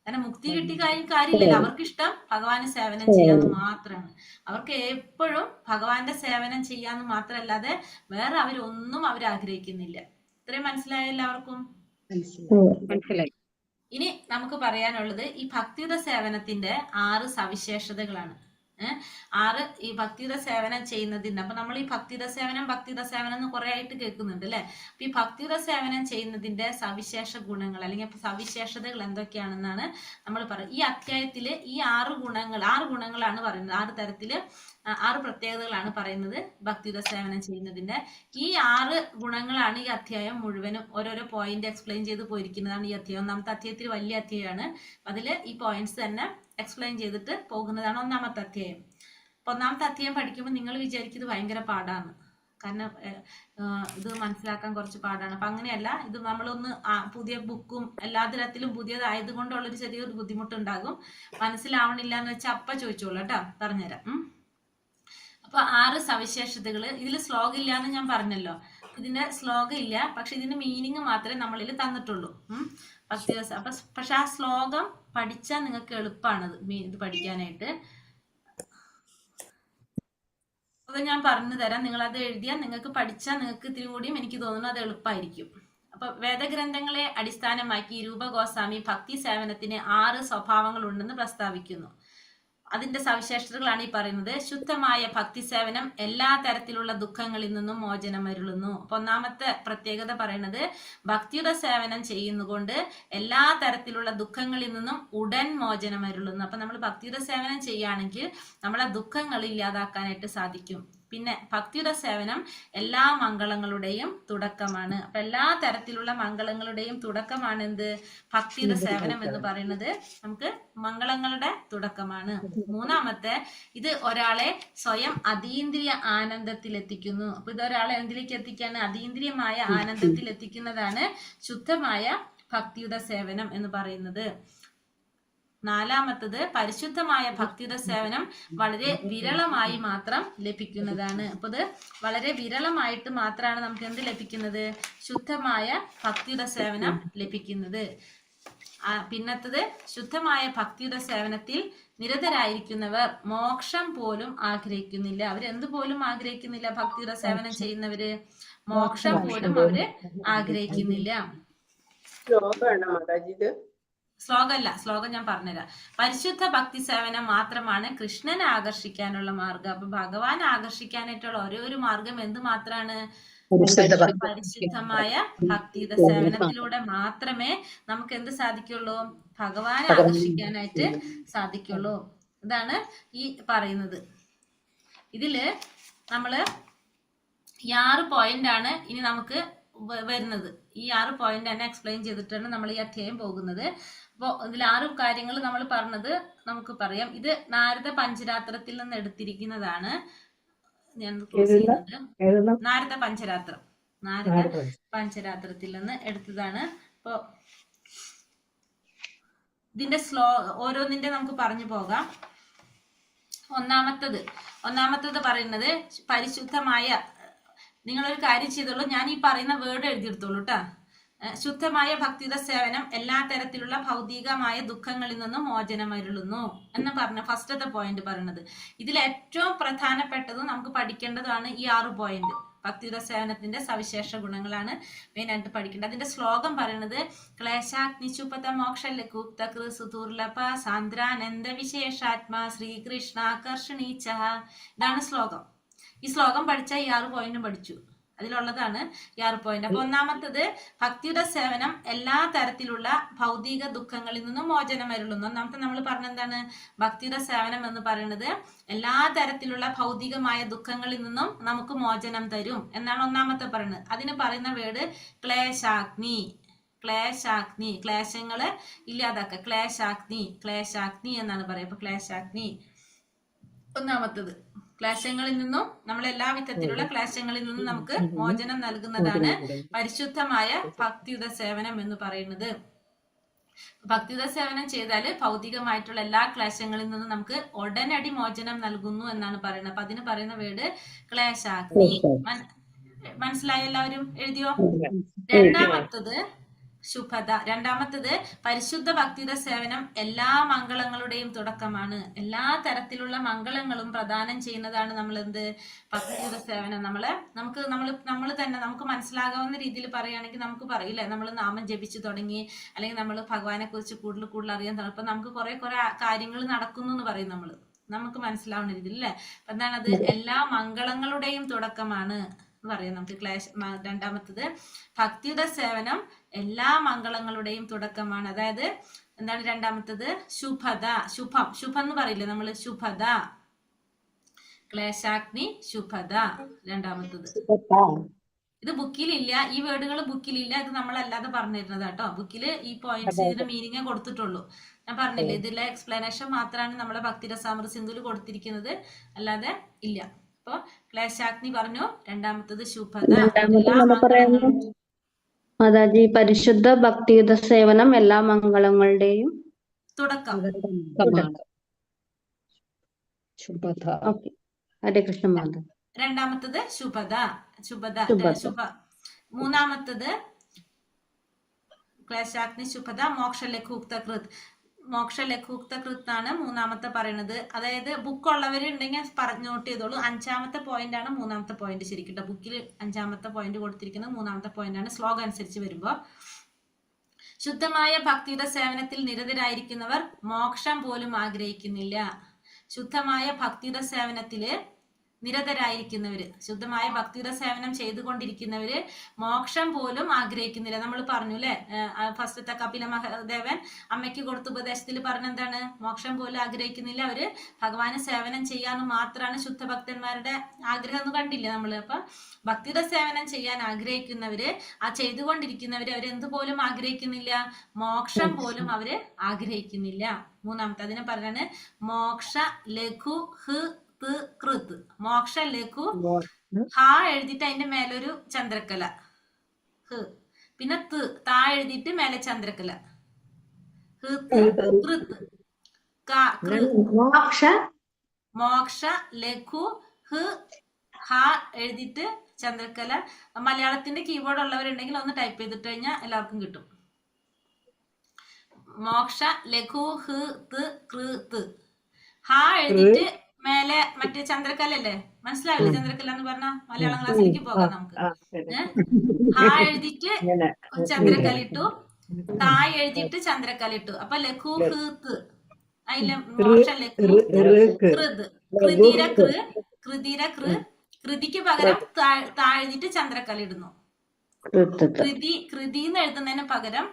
കാരണം മുക്തി കിട്ടി കാര്യമില്ലല്ലോ. അവർക്ക് ഇഷ്ടം ഭഗവാന് സേവനം ചെയ്യാന്ന് മാത്രമാണ്. അവർക്ക് എപ്പോഴും ഭഗവാന്റെ സേവനം ചെയ്യാന്ന് മാത്രമല്ലാതെ വേറെ അവരൊന്നും ആഗ്രഹിക്കുന്നില്ല. ഇത്രയും മനസ്സിലായോ എല്ലാവർക്കും? മനസ്സിലായി. ഇനി നമുക്ക് പറയാനുള്ളത് ഈ ഭക്തിയുത സേവനത്തിന്റെ 6 സവിശേഷതകളാണ്. 6 ഈ ഭക്തിയുത സേവനം ചെയ്യുന്നതിന്. അപ്പൊ നമ്മൾ ഈ ഭക്തിയുത സേവനം എന്ന് കുറെ ആയിട്ട് കേൾക്കുന്നുണ്ട് അല്ലെ. അപ്പൊ ഈ ഭക്തിയുത സേവനം ചെയ്യുന്നതിന്റെ സവിശേഷ ഗുണങ്ങൾ അല്ലെങ്കിൽ സവിശേഷതകൾ എന്തൊക്കെയാണെന്നാണ് നമ്മൾ പറയുന്നത്. ഈ അധ്യായത്തില് ഈ 6 ഗുണങ്ങളാണ് പറയുന്നത്. 6 തരത്തില് 6 പ്രത്യേകതകളാണ് പറയുന്നത് ഭക്തിയുത സേവനം ചെയ്യുന്നതിന്റെ. ഈ 6 ഗുണങ്ങളാണ് ഈ അധ്യായം മുഴുവനും ഓരോരോ പോയിന്റ് എക്സ്പ്ലെയിൻ ചെയ്ത് പോയിരിക്കുന്നതാണ് ഈ അധ്യായം. ഒന്നാമത്തെ അധ്യായത്തിൽ വലിയ അധ്യായമാണ്. അതില് ഈ പോയിന്റ്സ് തന്നെ എക്സ്പ്ലെയിൻ ചെയ്തിട്ട് പോകുന്നതാണ് ഒന്നാമത്തെ അധ്യായം. അപ്പൊ ഒന്നാമത്തെ അധ്യായം പഠിക്കുമ്പോൾ നിങ്ങൾ വിചാരിക്കുന്നത് ഭയങ്കര പാടാണ്. കാരണം ഇത് മനസ്സിലാക്കാൻ കുറച്ച് പാടാണ്. അപ്പൊ അങ്ങനെയല്ല. ഇത് നമ്മളൊന്ന് പുതിയ ബുക്കും എല്ലാ തരത്തിലും പുതിയതായത് കൊണ്ടുള്ളൊരു ചെറിയൊരു ബുദ്ധിമുട്ടുണ്ടാകും. മനസ്സിലാവണില്ല എന്ന് വെച്ചാൽ അപ്പ ചോദിച്ചോളൂ കേട്ടോ, പറഞ്ഞുതരാം. അപ്പൊ 6 സവിശേഷതകള്. ഇതിൽ ശ്ലോകം ഇല്ല എന്ന് ഞാൻ പറഞ്ഞല്ലോ. ഇതിന്റെ ശ്ലോകം ഇല്ല, പക്ഷെ ഇതിന്റെ മീനിങ് മാത്രമേ നമ്മളിൽ തന്നിട്ടുള്ളൂ. അപ്പൊ പക്ഷെ ആ ശ്ലോകം പഠിച്ചാൽ നിങ്ങൾക്ക് എളുപ്പമാണത് ഇത് പഠിക്കാനായിട്ട്. അത് ഞാൻ പറഞ്ഞു തരാം. നിങ്ങൾ അത് എഴുതിയാൽ നിങ്ങൾക്ക് പഠിച്ചാൽ നിങ്ങൾക്ക് ഇത്തിരി കൂടിയും എനിക്ക് തോന്നുന്നു അത് എളുപ്പമായിരിക്കും. അപ്പൊ വേദഗ്രന്ഥങ്ങളെ അടിസ്ഥാനമാക്കി രൂപഗോസ്വാമി ഭക്തി സേവനത്തിന് 6 സ്വഭാവങ്ങൾ ഉണ്ടെന്ന് പ്രസ്താവിക്കുന്നു. അതിന്റെ സവിശേഷതകളാണ് ഈ പറയുന്നത്. ശുദ്ധമായ ഭക്തി സേവനം എല്ലാ തരത്തിലുള്ള ദുഃഖങ്ങളിൽ നിന്നും മോചനം അരുളുന്നു. അപ്പൊ ഒന്നാമത്തെ പ്രത്യേകത പറയുന്നത് ഭക്തിയുടെ സേവനം ചെയ്യുന്നതുകൊണ്ട് എല്ലാ തരത്തിലുള്ള ദുഃഖങ്ങളിൽ നിന്നും ഉടൻ മോചനം അരുളുന്നു. അപ്പൊ നമ്മൾ ഭക്തിയുടെ സേവനം ചെയ്യുകയാണെങ്കിൽ നമ്മളെ ദുഃഖങ്ങൾ ഇല്ലാതാക്കാനായിട്ട് സാധിക്കും. പിന്നെ ഭക്തിയുടെ സേവനം എല്ലാ മംഗളങ്ങളുടെയും തുടക്കമാണ്. അപ്പൊ എല്ലാ തരത്തിലുള്ള മംഗളങ്ങളുടെയും തുടക്കമാണ് എന്ത്? ഭക്തിയുടെ സേവനം എന്ന് പറയുന്നത് നമുക്ക് മംഗളങ്ങളുടെ തുടക്കമാണ്. മൂന്നാമത്തെ, ഇത് ഒരാളെ സ്വയം അതീന്ദ്രിയ ആനന്ദത്തിൽ എത്തിക്കുന്നു. അപ്പൊ ഇത് ഒരാളെ എന്തിലേക്ക് എത്തിക്കാണ്? അതീന്ദ്രിയമായ ആനന്ദത്തിൽ എത്തിക്കുന്നതാണ് ശുദ്ധമായ ഭക്തിയുടെ സേവനം എന്ന് പറയുന്നത്. നാലാമത്തത്, പരിശുദ്ധമായ ഭക്തിയുടെ സേവനം വളരെ വിരളമായി മാത്രം ലഭിക്കുന്നതാണ്. അപ്പൊ ഇത് വളരെ വിരളമായിട്ട് മാത്രമാണ് നമുക്ക് എന്ത് ലഭിക്കുന്നത്? ശുദ്ധമായ ഭക്തിയുടെ സേവനം ലഭിക്കുന്നത്. പിന്നത്തത്, ശുദ്ധമായ ഭക്തിയുടെ സേവനത്തിൽ നിരതരായിരിക്കുന്നവർ മോക്ഷം പോലും ആഗ്രഹിക്കുന്നില്ല. അവരെന്ത് പോലും ആഗ്രഹിക്കുന്നില്ല? ഭക്തിയുടെ സേവനം ചെയ്യുന്നവര് മോക്ഷം പോലും അവര് ആഗ്രഹിക്കുന്നില്ല. ശ്ലോകമല്ല, ശ്ലോകം ഞാൻ പറഞ്ഞുതരാം. പരിശുദ്ധ ഭക്തി സേവനം മാത്രമാണ് കൃഷ്ണനെ ആകർഷിക്കാനുള്ള മാർഗം. അപ്പൊ ഭഗവാൻ ആകർഷിക്കാനായിട്ടുള്ള ഒരേ ഒരു മാർഗം എന്ത് മാത്രമാണ്? പരിശുദ്ധമായ ഭക്തിയുടെ സേവനത്തിലൂടെ മാത്രമേ നമുക്ക് എന്ത് സാധിക്കുള്ളൂ? ഭഗവാനെ ആകർഷിക്കാനായിട്ട് സാധിക്കുള്ളൂ. ഇതാണ് ഈ പറയുന്നത്. ഇതില് നമ്മള് ഈ 6 പോയിന്റ് ആണ് ഇനി നമുക്ക് വരുന്നത്. ഈ 6 പോയിന്റ് തന്നെ എക്സ്പ്ലെയിൻ ചെയ്തിട്ടാണ് നമ്മൾ ഈ അധ്യായം പോകുന്നത്. അപ്പോൾ ഇതിൽ 6 കാര്യങ്ങൾ നമ്മൾ പറഞ്ഞത് നമുക്ക് പറയാം. ഇത് നാരദ പഞ്ചരാത്രത്തിൽ നിന്ന് എടുത്തിരിക്കുന്നതാണ്. ഞാൻ ക്ലോസ് ചെയ്യുന്നുണ്ട്. നാരദ പഞ്ചരാത്രം, നാരദ പഞ്ചരാത്രത്തിൽ നിന്ന് എടുത്തതാണ്. അപ്പോ ഇതിന്റെ ഓരോന്നിന്റെ നമുക്ക് പറഞ്ഞു പോകാം. ഒന്നാമത്തത് പറയുന്നത് പരിശുദ്ധമായ, നിങ്ങളൊരു കാര്യം ചെയ്തോളൂ, ഞാൻ ഈ പറയുന്ന വേർഡ് എഴുതിയെടുത്തോളൂ കേട്ടാ. ശുദ്ധമായ ഭക്തിയുത സേവനം എല്ലാ തരത്തിലുള്ള ഭൗതികമായ ദുഃഖങ്ങളിൽ നിന്നും മോചനമരുളുന്നു എന്ന് പറഞ്ഞ ഫസ്റ്റത്തെ പോയിന്റ് പറയുന്നത്. ഇതിൽ ഏറ്റവും പ്രധാനപ്പെട്ടതും നമുക്ക് പഠിക്കേണ്ടതാണ് ഈ 6 പോയിന്റ്. ഭക്തിയുത സേവനത്തിന്റെ സവിശേഷ ഗുണങ്ങളാണ് മെയിൻ ആയിട്ട് പഠിക്കേണ്ടത്. അതിന്റെ ശ്ലോകം പറയുന്നത് ക്ലേശാഗ്നിശുപത മോക്ഷലകൂപ്ത സുദുർലഭ സാന്ദ്രാനന്ദ വിശേഷാത്മാ ശ്രീകൃഷ്ണാകർഷണീച്ച. ഇതാണ് ശ്ലോകം. ഈ ശ്ലോകം പഠിച്ചാൽ ഈ 6 പോയിന്റും പഠിച്ചു. അതിലുള്ളതാണ് ഈ 6 പോയിന്റ്. അപ്പൊ ഒന്നാമത്തത് ഭക്തിയുടെ സേവനം എല്ലാ തരത്തിലുള്ള ഭൗതിക ദുഃഖങ്ങളിൽ നിന്നും മോചനം വരുള്ളൂ. ഒന്നാമത്തെ നമ്മൾ പറഞ്ഞെന്താണ്? ഭക്തിയുടെ സേവനം എന്ന് പറയുന്നത് എല്ലാ തരത്തിലുള്ള ഭൗതികമായ ദുഃഖങ്ങളിൽ നിന്നും നമുക്ക് മോചനം തരും എന്നാണ് ഒന്നാമത്തെ പറയുന്നത്. അതിന് പറയുന്ന വേർഡ് ക്ലേശാഗ്നി. ക്ലേശാഗ്നി, ക്ലേശങ്ങളെ ഇല്ലാതാക്കുക. ക്ലേശാഗ്നി എന്നാണ് പറയുക. അപ്പൊ ക്ലേശാഗ്നി ഒന്നാമത്തത്. ക്ലേശങ്ങളിൽ നിന്നും, നമ്മൾ എല്ലാ വിധത്തിലുള്ള ക്ലേശങ്ങളിൽ നിന്നും നമുക്ക് മോചനം നൽകുന്നതാണ് പരിശുദ്ധമായ ഭക്തിയുത സേവനം എന്ന് പറയുന്നത്. ഭക്തിയുത സേവനം ചെയ്താൽ ഭൗതികമായിട്ടുള്ള എല്ലാ ക്ലേശങ്ങളിൽ നിന്നും നമുക്ക് ഉടനടി മോചനം നൽകുന്നു എന്നാണ് പറയുന്നത്. അപ്പൊ അതിന് പറയുന്ന വേർഡ് ക്ലേശാഗ്നി. മനസ്സിലായ എല്ലാവരും? എഴുതിയോ? രണ്ടാമത്തത് പരിശുദ്ധ ഭക്തിയുടെ സേവനം എല്ലാ മംഗളങ്ങളുടെയും തുടക്കമാണ്. എല്ലാ തരത്തിലുള്ള മംഗളങ്ങളും പ്രദാനം ചെയ്യുന്നതാണ് നമ്മൾ എന്ത്? ഭക്തിയുടെ സേവനം. നമ്മൾ തന്നെ നമുക്ക് മനസ്സിലാകാവുന്ന രീതിയിൽ പറയുകയാണെങ്കിൽ നമുക്ക് പറയില്ലേ, നമ്മൾ നാമം ജപിച്ചു തുടങ്ങി, അല്ലെങ്കിൽ നമ്മൾ ഭഗവാനെ കുറിച്ച് കൂടുതൽ അറിയാൻ തുടങ്ങി, അപ്പൊ നമുക്ക് കുറെ കാര്യങ്ങൾ നടക്കുന്നു എന്ന് പറയും നമുക്ക് മനസ്സിലാവുന്ന രീതിയിൽ അല്ലെ. അപ്പൊ എന്താണത്? എല്ലാ മംഗളങ്ങളുടെയും തുടക്കമാണ് എന്ന് പറയാം നമുക്ക്. രണ്ടാമത്തത് ഭക്തിയുടെ സേവനം എല്ലാ മംഗളങ്ങളുടെയും തുടക്കമാണ്. അതായത് എന്താണ് രണ്ടാമത്തത്? ശുഭത. ശുഭം എന്ന് പറയില്ലേ നമ്മൾ? ശുഭത. ക്ലേശാഗ്നി ശുഭത രണ്ടാമത്തത്. ഇത് ബുക്കിലില്ല, ഈ വേർഡുകൾ ബുക്കിലില്ല. ഇത് നമ്മളല്ലാതെ പറഞ്ഞിരുന്നത് കേട്ടോ. ബുക്കില് ഈ പോയിന്റ്സ് ഇതിന്റെ മീനിങ്ങേ കൊടുത്തിട്ടുള്ളൂ. ഞാൻ പറഞ്ഞില്ലേ, ഇതിലെ എക്സ്പ്ലനേഷൻ മാത്രമാണ് നമ്മുടെ ഭക്തിരസാമൃത സിന്ധുവിൽ കൊടുത്തിരിക്കുന്നത്, അല്ലാതെ ഇല്ല. അപ്പൊ ക്ലേശാഗ്നി പറഞ്ഞു. രണ്ടാമത്തത് ശുഭത. മാതാജി, പരിശുദ്ധ ഭക്തിയുത സേവനം എല്ലാ മംഗളങ്ങളുടെയും തുടക്കം. ഹരേ കൃഷ്ണ മാതാ. രണ്ടാമത്തത് ശുഭത. മൂന്നാമത്തത് ക്ലേശാഗ്നി ശുഭത മോക്ഷലഘൂക്തകൃത്. മോക്ഷലഘൂക്തകൃത് ആണ് മൂന്നാമത്തെ പറയുന്നത്. അതായത് ബുക്ക് ഉള്ളവരുണ്ടെങ്കിൽ നോട്ട് ചെയ്തോളൂ. 5ാമത്തെ പോയിന്റ് ആണ് മൂന്നാമത്തെ പോയിന്റ്. ശരിക്കും ബുക്കിൽ 5ാമത്തെ പോയിന്റ് കൊടുത്തിരിക്കുന്നത്, മൂന്നാമത്തെ പോയിന്റ് ആണ് ശ്ലോകം അനുസരിച്ച് വരുമ്പോ. ശുദ്ധമായ ഭക്തിയുടെ സേവനത്തിൽ നിരതരായിരിക്കുന്നവർ മോക്ഷം പോലും ആഗ്രഹിക്കുന്നില്ല. ശുദ്ധമായ ഭക്തിയുടെ സേവനത്തില് നിരതരായിരിക്കുന്നവര്, ശുദ്ധമായ ഭക്തിയുടെ സേവനം ചെയ്തുകൊണ്ടിരിക്കുന്നവര് മോക്ഷം പോലും ആഗ്രഹിക്കുന്നില്ല. നമ്മൾ പറഞ്ഞു അല്ലെ, ഫസ്റ്റത്തെ കപില മഹാദേവൻ അമ്മയ്ക്ക് കൊടുത്ത ഉപദേശത്തിൽ പറഞ്ഞെന്താണ്? മോക്ഷം പോലും ആഗ്രഹിക്കുന്നില്ല, അവര് ഭഗവാന് സേവനം ചെയ്യാന്ന് മാത്രമാണ് ശുദ്ധഭക്തന്മാരുടെ ആഗ്രഹം എന്ന് കണ്ടില്ല നമ്മള്. അപ്പൊ ഭക്തിയുടെ സേവനം ചെയ്യാൻ ആഗ്രഹിക്കുന്നവര്, ആ ചെയ്തുകൊണ്ടിരിക്കുന്നവര് അവരെന്തുപോലും ആഗ്രഹിക്കുന്നില്ല? മോക്ഷം പോലും അവര് ആഗ്രഹിക്കുന്നില്ല. മൂന്നാമത്തെ അതിനെ പറഞ്ഞാണ് മോക്ഷ ലഘു കൃത്. മോക്ഷ ലഘു. ഹ എഴുതിയിട്ട് അതിന്റെ മേലൊരു ചന്ദ്രക്കല, പിന്നെ താ എഴുതിയിട്ട് മേലെ ചന്ദ്രക്കല. മോക്ഷ ലഘു ഹ എഴുതിയിട്ട് ചന്ദ്രക്കല. മലയാളത്തിന്റെ കീബോർഡ് ഉള്ളവരുണ്ടെങ്കിൽ ഒന്ന് ടൈപ്പ് ചെയ്തിട്ട് കഴിഞ്ഞാൽ എല്ലാവർക്കും കിട്ടും. മോക്ഷ ലഘു ഹ എഴുതിയിട്ട് മേലെ മറ്റേ ചന്ദ്രക്കലല്ലേ, മനസ്സിലാവില്ലേ? ചന്ദ്രക്കല എന്ന് പറഞ്ഞ മലയാളം ക്ലാസ്സിലേക്ക് പോകാം നമുക്ക്. ഹ എഴുതിയിട്ട് ചന്ദ്രക്കല ഇട്ടു, തായ് എഴുതിയിട്ട് ചന്ദ്രക്കല ഇട്ടു. അപ്പൊ ലഘു അതിലെ മോക്ഷ ലഘു കൃത്. കൃതിക്ക് പകരം താ എഴുതിയിട്ട് ചന്ദ്രക്കല ഇടുന്നു. കൃതി എന്ന് എഴുതുന്നതിന് പകരം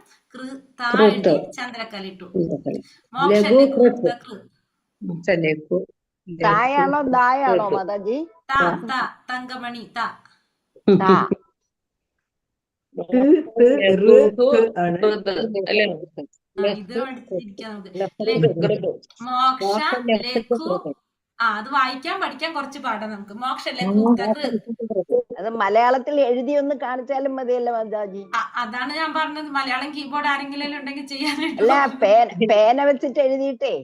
താ എഴുതി ചന്ദ്രക്കല ഇട്ടു. മോക്ഷ ലഘു തായാണോ ദായാണോ മാതാജി? തങ്കമണി. ആണ്. അല്ലേ? ഇത് പഠിച്ചിരിക്കാം നമുക്ക്. മോക്ഷ ലഘു അത് വായിക്കാൻ പഠിക്കാൻ കുറച്ച് പാടാ നമുക്ക്. മോക്ഷ ലഘു അത് മലയാളത്തിൽ എഴുതി ഒന്ന് കാണിച്ചാലും മതിയല്ലോ മാതാജി. അതാണ് ഞാൻ പറഞ്ഞത്. മലയാളം കീബോർഡ് ആരെങ്കിലും ഉണ്ടെങ്കിൽ ചെയ്യാനായിട്ട്. അല്ല, പേന വെച്ചിട്ട് എഴുതിയിട്ടേ,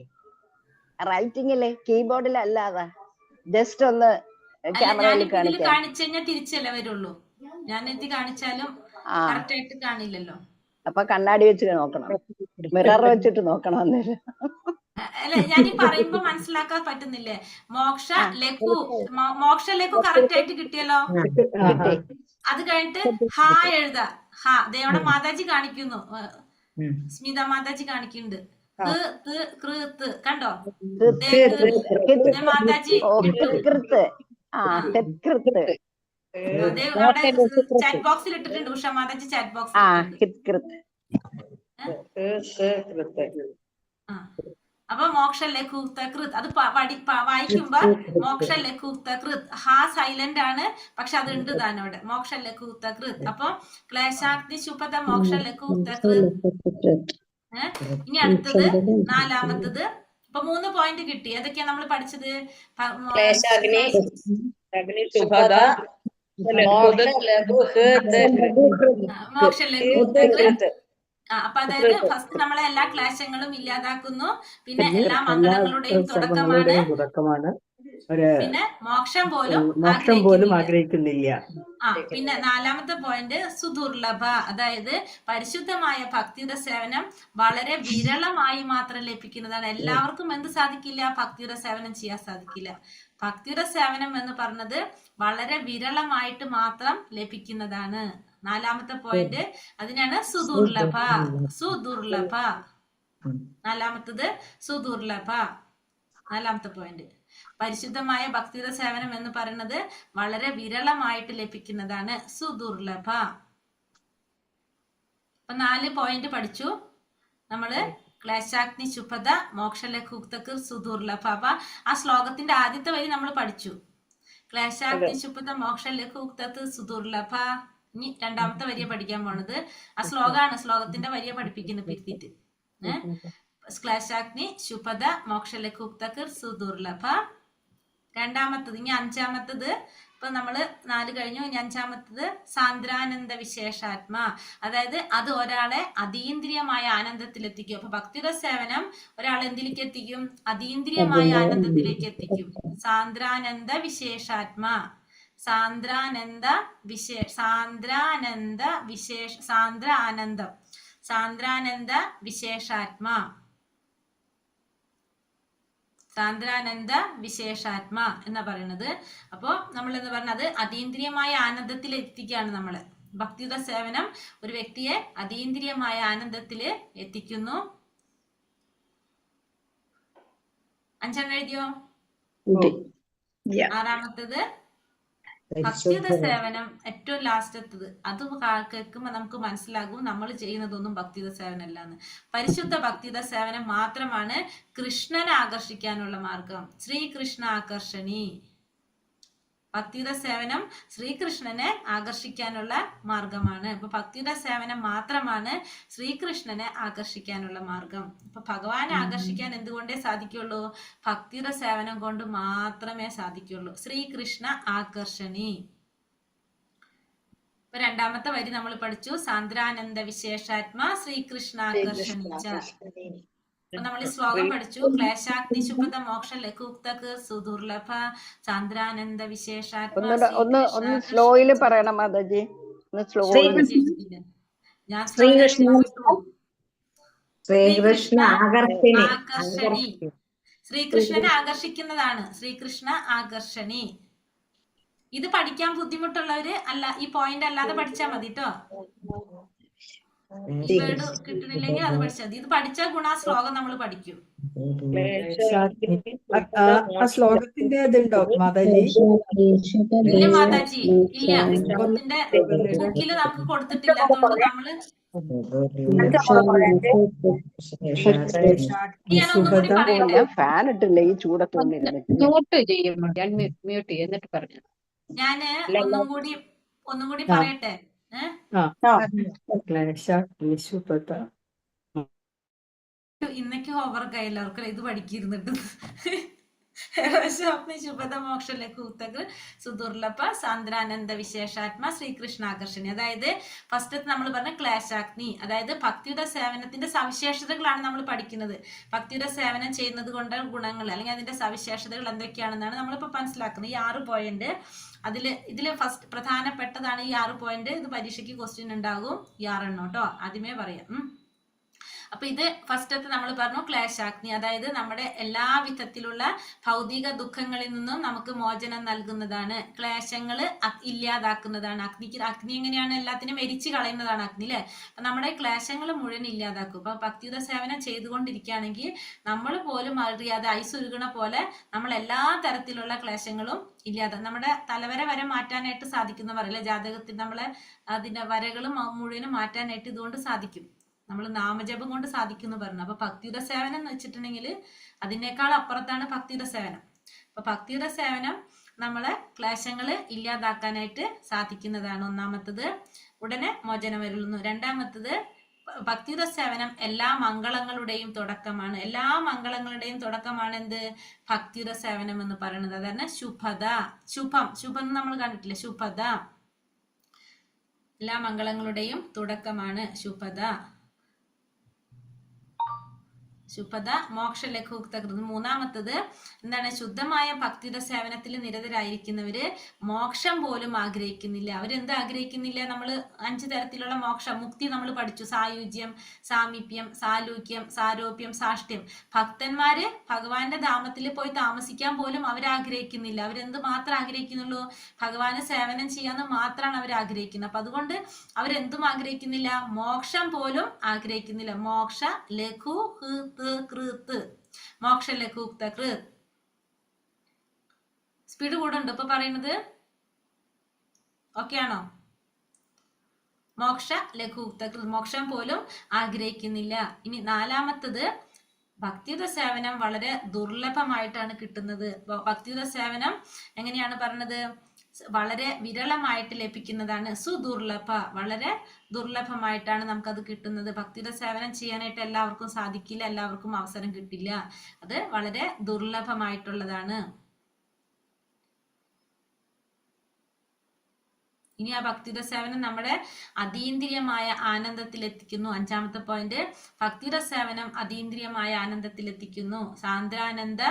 റൈറ്റിംഗില് കീബോർഡിലല്ലാതെ ജസ്റ്റ് ഒന്ന് ക്യാമറയിൽ കാണിക്കാം. കാണിച്ചു കഴിഞ്ഞാൽ തിരിച്ചല്ലേ വരുള്ളൂ. ഞാൻ എത്തി കാണിച്ചാലും കറക്റ്റ് ആയിട്ട് കാണില്ലല്ലോ. അപ്പൊ കണ്ണാടി വെച്ച് നോക്കണം, മിറർ വെച്ചിട്ട് നോക്കണം. അന്നേരം അല്ല, ഞാൻ ഈ പറയുമ്പോ മനസ്സിലാക്കാൻ പറ്റുന്നില്ലേ? മോക്ഷ ലഘു, മോക്ഷ ലഘു കറക്റ്റ് ആയിട്ട് കിട്ടിയല്ലോ. അത് കഴിഞ്ഞിട്ട് ഹാ എഴുതാ. ഹാ ദേവടെ മാതാജി കാണിക്കുന്നു, സ്മിത മാതാജി കാണിക്കുന്നുണ്ട്. കണ്ടോ മാതാജി? ചാറ്റ് ബോക്സിൽ ഇട്ടിട്ടുണ്ട്. ഉഷ മാതാജി ചാറ്റ് ബോക്സിൽ. അപ്പൊ മോക്ഷ ലഘു തകൃത് അത് വായിക്കുമ്പോ മോക്ഷ ലഘു തകൃത് ഹാ സൈലന്റ് ആണ്, പക്ഷെ അത് ഉണ്ട് താൻ അവിടെ. മോക്ഷ ലഘു തകൃത്. അപ്പൊ ക്ലേശാഗ്നി ശുഭത മോക്ഷ ലഘു തകൃത്. ഇനി അടുത്തത് നാലാമത്തത്. ഇപ്പൊ 3 പോയിന്റ് കിട്ടി. ഏതൊക്കെയാ നമ്മൾ പഠിച്ചത്? മോക്ഷ ലഘു തകൃത്. അപ്പൊ അതായത് ഫസ്റ്റ് നമ്മളെ എല്ലാ ക്ലേശങ്ങളും ഇല്ലാതാക്കുന്നു, പിന്നെ എല്ലാ മംഗളങ്ങളുടെയും തുടക്കമാണ്, പിന്നെ മോക്ഷം പോലും ആഗ്രഹിക്കുന്നില്ല. പിന്നെ 4ാമത്തെ പോയിന്റ് സുദുർലഭ, അതായത് പരിശുദ്ധമായ ഭക്തിയുടെ സേവനം വളരെ വിരളമായി മാത്രം ലഭിക്കുന്നതാണ്. എല്ലാവർക്കും എന്ത് സാധിക്കില്ല? ഭക്തിയുടെ സേവനം ചെയ്യാൻ സാധിക്കില്ല. ഭക്തിയുടെ സേവനം എന്ന് പറഞ്ഞത് വളരെ വിരളമായിട്ട് മാത്രം ലഭിക്കുന്നതാണ്. 4ാമത്തെ പോയിന്റ് അതിനാണ് സുദുർലഭ. 4ാമത്തത് സുദുർലഭ. 4ാമത്തെ പോയിന്റ് പരിശുദ്ധമായ ഭക്തിയുടെ സേവനം എന്ന് പറയുന്നത് വളരെ വിരളമായിട്ട് ലഭിക്കുന്നതാണ്, സുദുർലഭ. അപ്പൊ 4 പോയിന്റ് പഠിച്ചു നമ്മള്. ക്ലേശാഗ്നി ശുഭത മോക്ഷ ലഘുക്തകൃ സുദുർലഭ. അപ്പൊ ആ ശ്ലോകത്തിന്റെ ആദ്യത്തെ വരി നമ്മൾ പഠിച്ചു. ക്ലേശാഗ്നി ശുഭത മോക്ഷ ലഘുക്തകൃ സുദുർലഭ. ഇനി 2ാമത്തെ വരിയെ പഠിക്കാൻ പോണത്. ആ ശ്ലോകമാണ്, ശ്ലോകത്തിന്റെ വരിയെ പഠിപ്പിക്കുന്നു പിരിത്തിട്ട്. ക്ലേശാഗ്നി ശുഭത മോക്ഷ ലഘുക്തകൃ സുദുർലഭ. 2ാമത്തത്. ഇനി 5ാമത്തത്. ഇപ്പൊ നമ്മള് 4 കഴിഞ്ഞു. ഇനി 5ാമത്തത് സാന്ദ്രാനന്ദ വിശേഷാത്മാ, അതായത് അത് ഒരാളെ അതീന്ദ്രിയമായ ആനന്ദത്തിലെത്തിക്കും. അപ്പൊ ഭക്തിയുടെ സേവനം ഒരാളെ എന്തിലേക്ക് എത്തിക്കും? അതീന്ദ്രിയമായ ആനന്ദത്തിലേക്ക് എത്തിക്കും. സാന്ദ്രാനന്ദ വിശേഷാത്മാ. സാന്ദ്രാനന്ദ വിശേഷാത്മാ. സാന്ദ്രാനന്ദ വിശേഷാത്മാ എന്നാ പറയുന്നത്. അപ്പോ നമ്മൾ എന്ന് പറഞ്ഞത് അതീന്ദ്രിയമായ ആനന്ദത്തിൽ എത്തിക്കുകയാണ് നമ്മള്. ഭക്തിയുടെ സേവനം ഒരു വ്യക്തിയെ അതീന്ദ്രിയമായ ആനന്ദത്തിൽ എത്തിക്കുന്നു. 5 എഴുതിയോ? 6ാമത്തത് ഭക്തിയുടെ സേവനം, ഏറ്റവും ലാസ്റ്റത്തത്. അത് കേൾക്കുമ്പോ നമുക്ക് മനസ്സിലാകും നമ്മൾ ചെയ്യുന്നതൊന്നും ഭക്തിയുടെ സേവനമല്ലാന്ന്. പരിശുദ്ധ ഭക്തിയുടെ സേവനം മാത്രമാണ് കൃഷ്ണനെ ആകർഷിക്കാനുള്ള മാർഗം. ശ്രീകൃഷ്ണ ആകർഷണി. ഭക്തിയുടെ സേവനം ശ്രീകൃഷ്ണനെ ആകർഷിക്കാനുള്ള മാർഗമാണ്. അപ്പൊ ഭക്തിയുടെ സേവനം മാത്രമാണ് ശ്രീകൃഷ്ണനെ ആകർഷിക്കാനുള്ള മാർഗം. അപ്പൊ ഭഗവാനെ ആകർഷിക്കാൻ എന്തുകൊണ്ടേ സാധിക്കുള്ളൂ? ഭക്തിയുടെ സേവനം കൊണ്ട് മാത്രമേ സാധിക്കുള്ളൂ. ശ്രീകൃഷ്ണ ആകർഷണി. ഇപ്പൊ 2ാമത്തെ വരി നമ്മൾ പഠിച്ചു. സാന്ദ്രാനന്ദ വിശേഷാത്മാ ശ്രീകൃഷ്ണ ആകർഷണിച്ച. അപ്പൊ നമ്മൾ ഈ ശ്ലോകം പഠിച്ചു. ക്ലേശാഗ്നി ശുഭത മോക്ഷ ലഘുക്തകൃ സുദുർലഭ സാന്ദ്രാനന്ദ വിശേഷാത്മാ. ഒന്ന് സ്ലോയില് പറയണം മാതാജി. ഞാൻ ആകർഷണി. ശ്രീകൃഷ്ണനെ ആകർഷിക്കുന്നതാണ് ശ്രീകൃഷ്ണ ആകർഷണി. ഇത് പഠിക്കാൻ ബുദ്ധിമുട്ടുള്ളവര് അല്ല, ഈ പോയിന്റ് അല്ലാതെ പഠിച്ചാൽ മതി കേട്ടോ. ഈ വേർഡ് കിട്ടണില്ലെങ്കിൽ അത് പഠിച്ചാൽ മതി. ഇത് പഠിച്ച ഗുണ ശ്ലോകം നമ്മൾ പഠിക്കും. ആ ശ്ലോകത്തിന്റെ ഇതുണ്ടോ മാതാജി? ഇല്ല മാതാജി, ഇല്ല. ശ്ലോകത്തിന്റെ ബുക്കില് നമുക്ക് കൊടുത്തിട്ടില്ലാത്തതുകൊണ്ട് നമ്മള് ഞാനൊന്നുകൂടി പറയട്ടെ. ഫാൻ ഇട്ടില്ല ഈ ചൂടത്തൊന്നിരുന്നു. മ്യൂട്ട് എന്നിട്ട് പറഞ്ഞു. ഞാന് ഒന്നും കൂടി പറയട്ടെ. ക്ലേശാഗ്നി ശുഭദ. ഇന്നൊക്കെ ഹോംവർക്ക് ആയില്ല അവർക്ക് ഇത് പഠിക്കിരുന്നിട്ട് ശുഭത മോക്ഷലേക്ക് ഉത്തക് സുദുർലഭ സാന്ദ്രാനന്ദ വിശേഷാത്മ ശ്രീകൃഷ്ണ ആകർഷണി. അതായത് ഫസ്റ്റ് നമ്മൾ പറഞ്ഞ ക്ലേശാഗ്നി, അതായത് ഭക്തിയുടെ സേവനത്തിന്റെ സവിശേഷതകളാണ് നമ്മൾ പഠിക്കുന്നത്. ഭക്തിയുടെ സേവനം ചെയ്യുന്നത് കൊണ്ട് ഗുണങ്ങൾ അല്ലെങ്കിൽ അതിന്റെ സവിശേഷതകൾ എന്തൊക്കെയാണെന്നാണ് നമ്മളിപ്പോൾ മനസ്സിലാക്കുന്നത്. ഈ 6 പോയിന്റ് ഇതില് ഫസ്റ്റ് പ്രധാനപ്പെട്ടതാണ് ഈ 6 പോയിന്റ്. ഇത് പരീക്ഷയ്ക്ക് ക്വസ്റ്റ്യൻ ഉണ്ടാകും ഈ 6 എണ്ണം കേട്ടോ, ആദ്യമേ പറയാം. അപ്പൊ ഇത് ഫസ്റ്റത്തെ നമ്മൾ പറഞ്ഞു ക്ലേശാഗ്നി, അതായത് നമ്മുടെ എല്ലാ വിധത്തിലുള്ള ഭൗതിക ദുഃഖങ്ങളിൽ നിന്നും നമുക്ക് മോചനം നൽകുന്നതാണ്, ക്ലേശങ്ങള് ഇല്ലാതാക്കുന്നതാണ്. അഗ്നി എങ്ങനെയാണ് എല്ലാത്തിനും എരിച്ചു കളയുന്നതാണ് അഗ്നി അല്ലെ. അപ്പൊ നമ്മുടെ ക്ലേശങ്ങൾ മുഴുവൻ ഇല്ലാതാക്കും. അപ്പൊ ഭക്തിയുത സേവനം ചെയ്തുകൊണ്ടിരിക്കുകയാണെങ്കിൽ നമ്മൾ പോലും അറിയാതെ ഐസുരുകണ പോലെ നമ്മൾ എല്ലാ തരത്തിലുള്ള ക്ലേശങ്ങളും ഇല്ലാതെ നമ്മുടെ തലവര വരെ മാറ്റാനായിട്ട് സാധിക്കുന്ന പറയില്ല, ജാതകത്തിൽ നമ്മളെ അതിന്റെ വരകളും മുഴുവനും മാറ്റാനായിട്ട് ഇതുകൊണ്ട് സാധിക്കും. നമ്മൾ നാമജപം കൊണ്ട് സാധിക്കുന്നു പറഞ്ഞു. അപ്പൊ ഭക്തിയുടെ സേവനം എന്ന് വെച്ചിട്ടുണ്ടെങ്കിൽ അതിനേക്കാൾ അപ്പുറത്താണ് ഭക്തിയുടെ സേവനം. അപ്പൊ ഭക്തിയുടെ സേവനം നമ്മളെ ക്ലേശങ്ങള് ഇല്ലാതാക്കാനായിട്ട് സാധിക്കുന്നതാണ്. ഒന്നാമത്തത് ഉടനെ മോചനം വരുന്നു. രണ്ടാമത്തത് ഭക്തിയുടെ സേവനം എല്ലാ മംഗളങ്ങളുടെയും തുടക്കമാണ്. എല്ലാ മംഗളങ്ങളുടെയും തുടക്കമാണ് എന്ത്? ഭക്തിയുടെ സേവനം എന്ന് പറയുന്നത്. അതാണ് ശുഭത. ശുഭം നമ്മൾ കണ്ടിട്ടില്ലേ? ശുഭത എല്ലാ മംഗളങ്ങളുടെയും തുടക്കമാണ് ശുഭത. മോക്ഷ ലഘുക്തകൃതം. മൂന്നാമത്തത് എന്താണ്? ശുദ്ധമായ ഭക്തിയുടെ സേവനത്തിൽ നിരതരായിരിക്കുന്നവര് മോക്ഷം പോലും ആഗ്രഹിക്കുന്നില്ല. അവരെന്ത് ആഗ്രഹിക്കുന്നില്ല? നമ്മൾ 5 തരത്തിലുള്ള മോക്ഷം, മുക്തി നമ്മൾ പഠിച്ചു. സായുജ്യം, സാമീപ്യം, സാലൂക്യം, സാരോപ്യം, സാഷ്ട്യം. ഭക്തന്മാര് ഭഗവാന്റെ ധാമത്തിൽ പോയി താമസിക്കാൻ പോലും അവരാഗ്രഹിക്കുന്നില്ല. അവരെന്ത് മാത്രം ആഗ്രഹിക്കുന്നുള്ളൂ? ഭഗവാന് സേവനം ചെയ്യാന്ന് മാത്രമാണ് അവർ ആഗ്രഹിക്കുന്നത്. അപ്പൊ അതുകൊണ്ട് അവരെന്തും ആഗ്രഹിക്കുന്നില്ല, മോക്ഷം പോലും ആഗ്രഹിക്കുന്നില്ല. മോക്ഷ ലഘു മോക്ഷ ലഘുക്ത കൃത്. സ്പീഡ് കൂടുണ്ട് ഇപ്പൊ പറയുന്നത്, ഓക്കെ ആണോ? മോക്ഷ ലഘുക്ത കൃത്, മോക്ഷം പോലും ആഗ്രഹിക്കുന്നില്ല. ഇനി നാലാമത്തത് ഭക്തിയുടെ സേവനം വളരെ ദുർലഭമായിട്ടാണ് കിട്ടുന്നത്. ഭക്തിയുടെ സേവനം എങ്ങനെയാണ് പറഞ്ഞത്? വളരെ വിരളമായിട്ട് ലഭിക്കുന്നതാണ്. സുദുർലഭ, വളരെ ദുർലഭമായിട്ടാണ് നമുക്കത് കിട്ടുന്നത്. ഭക്തിയുടെ സേവനം ചെയ്യാനായിട്ട് എല്ലാവർക്കും സാധിക്കില്ല, എല്ലാവർക്കും അവസരം കിട്ടില്ല. അത് വളരെ ദുർലഭമായിട്ടുള്ളതാണ്. ഇനി ആ ഭക്തിയുടെ സേവനം നമ്മുടെ അതീന്ദ്രിയമായ ആനന്ദത്തിൽ എത്തിക്കുന്നു. 5ാമത്തെ പോയിന്റ്, ഭക്തിയുടെ സേവനം അതീന്ദ്രിയമായ ആനന്ദത്തിൽ എത്തിക്കുന്നു. സാന്ദ്രാനന്ദ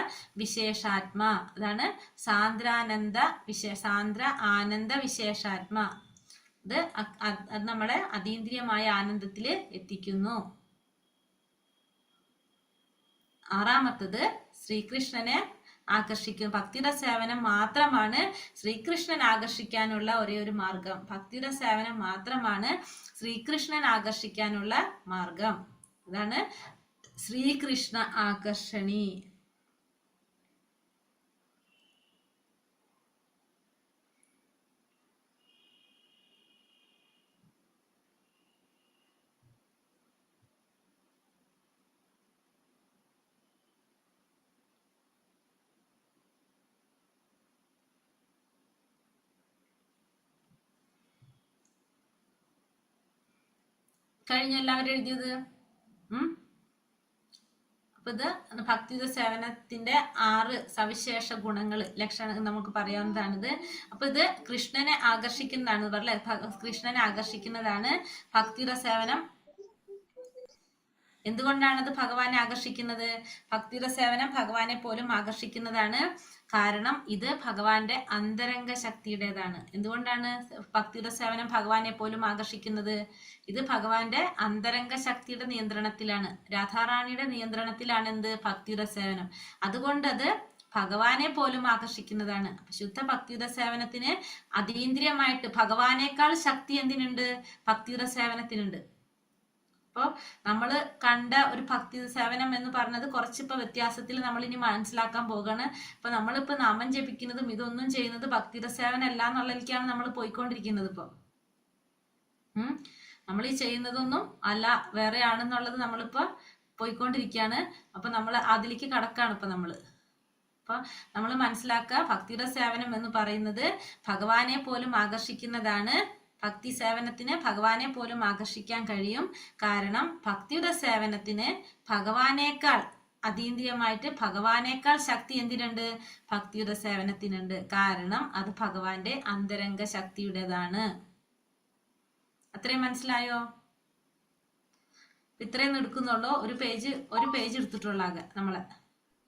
വിശേഷാത്മ, അതാണ് സാന്ദ്ര ആനന്ദ വിശേഷാത്മ. ഇത് നമ്മളെ അതീന്ദ്രിയമായ ആനന്ദത്തിൽ എത്തിക്കുന്നു. 6ാമത്തത് ശ്രീകൃഷ്ണനെ ആകർഷിക്കും. ഭക്തിയുടെ സേവനം മാത്രമാണ് ശ്രീകൃഷ്ണൻ ആകർഷിക്കാനുള്ള ഒരേ ഒരു മാർഗം. ഭക്തിയുടെ സേവനം മാത്രമാണ് ശ്രീകൃഷ്ണൻ ആകർഷിക്കാനുള്ള മാർഗം. അതാണ് ശ്രീകൃഷ്ണ ആകർഷണി. കഴിഞ്ഞ എല്ലാവരും എഴുതിയത്? അപ്പൊ ഇത് ഭക്തിയുത സേവനത്തിന്റെ 6 സവിശേഷ ഗുണങ്ങൾ, ലക്ഷണം നമുക്ക് പറയാവുന്നതാണിത്. അപ്പൊ ഇത് കൃഷ്ണനെ ആകർഷിക്കുന്നതാണ് പറഞ്ഞേ. കൃഷ്ണനെ ആകർഷിക്കുന്നതാണ് ഭക്തിയുത സേവനം. എന്തുകൊണ്ടാണത് ഭഗവാനെ ആകർഷിക്കുന്നത്? ഭക്തിയുടെ സേവനം ഭഗവാനെ പോലും ആകർഷിക്കുന്നതാണ്. കാരണം ഇത് ഭഗവാന്റെ അന്തരംഗ ശക്തിയുടേതാണ്. എന്തുകൊണ്ടാണ് ഭക്തിയുടെ സേവനം ഭഗവാനെ പോലും ആകർഷിക്കുന്നത്? ഇത് ഭഗവാന്റെ അന്തരംഗ ശക്തിയുടെ നിയന്ത്രണത്തിലാണ്, രാധാറാണിയുടെ നിയന്ത്രണത്തിലാണ് എന്ത്? ഭക്തിയുടെ സേവനം. അതുകൊണ്ട് അത് ഭഗവാനെ പോലും ആകർഷിക്കുന്നതാണ്. ശുദ്ധ ഭക്തിയുടെ സേവനത്തിന് അതീന്ദ്രിയമായിട്ട് ഭഗവാനേക്കാൾ ശക്തി എന്തിനുണ്ട്? ഭക്തിയുടെ സേവനത്തിനുണ്ട്. അപ്പോൾ നമ്മൾ കണ്ട ഒരു ഭക്തി സേവനം എന്ന് പറഞ്ഞത് കുറച്ചിപ്പോ വ്യത്യാസത്തിൽ നമ്മൾ ഇനി മനസ്സിലാക്കാൻ പോവുകയാണ്. ഇപ്പൊ നമ്മളിപ്പോ നാമം ജപിക്കുന്നതും ഇതൊന്നും ചെയ്യുന്നത് ഭക്തിയുടെ സേവനം അല്ല എന്നുള്ളതിലേക്കാണ് നമ്മൾ പോയിക്കൊണ്ടിരിക്കുന്നത്. ഇപ്പൊ നമ്മൾ ഈ ചെയ്യുന്നതൊന്നും അല്ല, വേറെ ആണെന്നുള്ളത് നമ്മളിപ്പോ പോയിക്കൊണ്ടിരിക്കുകയാണ്. അപ്പൊ നമ്മൾ അതിലേക്ക് കടക്കാണ് ഇപ്പൊ നമ്മള്. അപ്പൊ നമ്മൾ മനസ്സിലാക്കുക, ഭക്തിയുടെ സേവനം എന്ന് പറയുന്നത് ഭഗവാനെ പോലും ആകർഷിക്കുന്നതാണ്. ഭക്തി സേവനത്തിന് ഭഗവാനെ പോലും ആകർഷിക്കാൻ കഴിയും. കാരണം ഭക്തിയുടെ സേവനത്തിന് ഭഗവാനേക്കാൾ അതീന്ദ്രിയമായിട്ട് ഭഗവാനേക്കാൾ ശക്തി എന്തിനുണ്ട്? ഭക്തിയുടെ സേവനത്തിനുണ്ട്. കാരണം അത് ഭഗവാന്റെ അന്തരംഗ ശക്തിയുടേതാണ്. അത്രയും മനസ്സിലായോ? ഇത്രയും എടുക്കുന്നുള്ളൂ. ഒരു പേജ് എടുത്തിട്ടുള്ള നമ്മളെ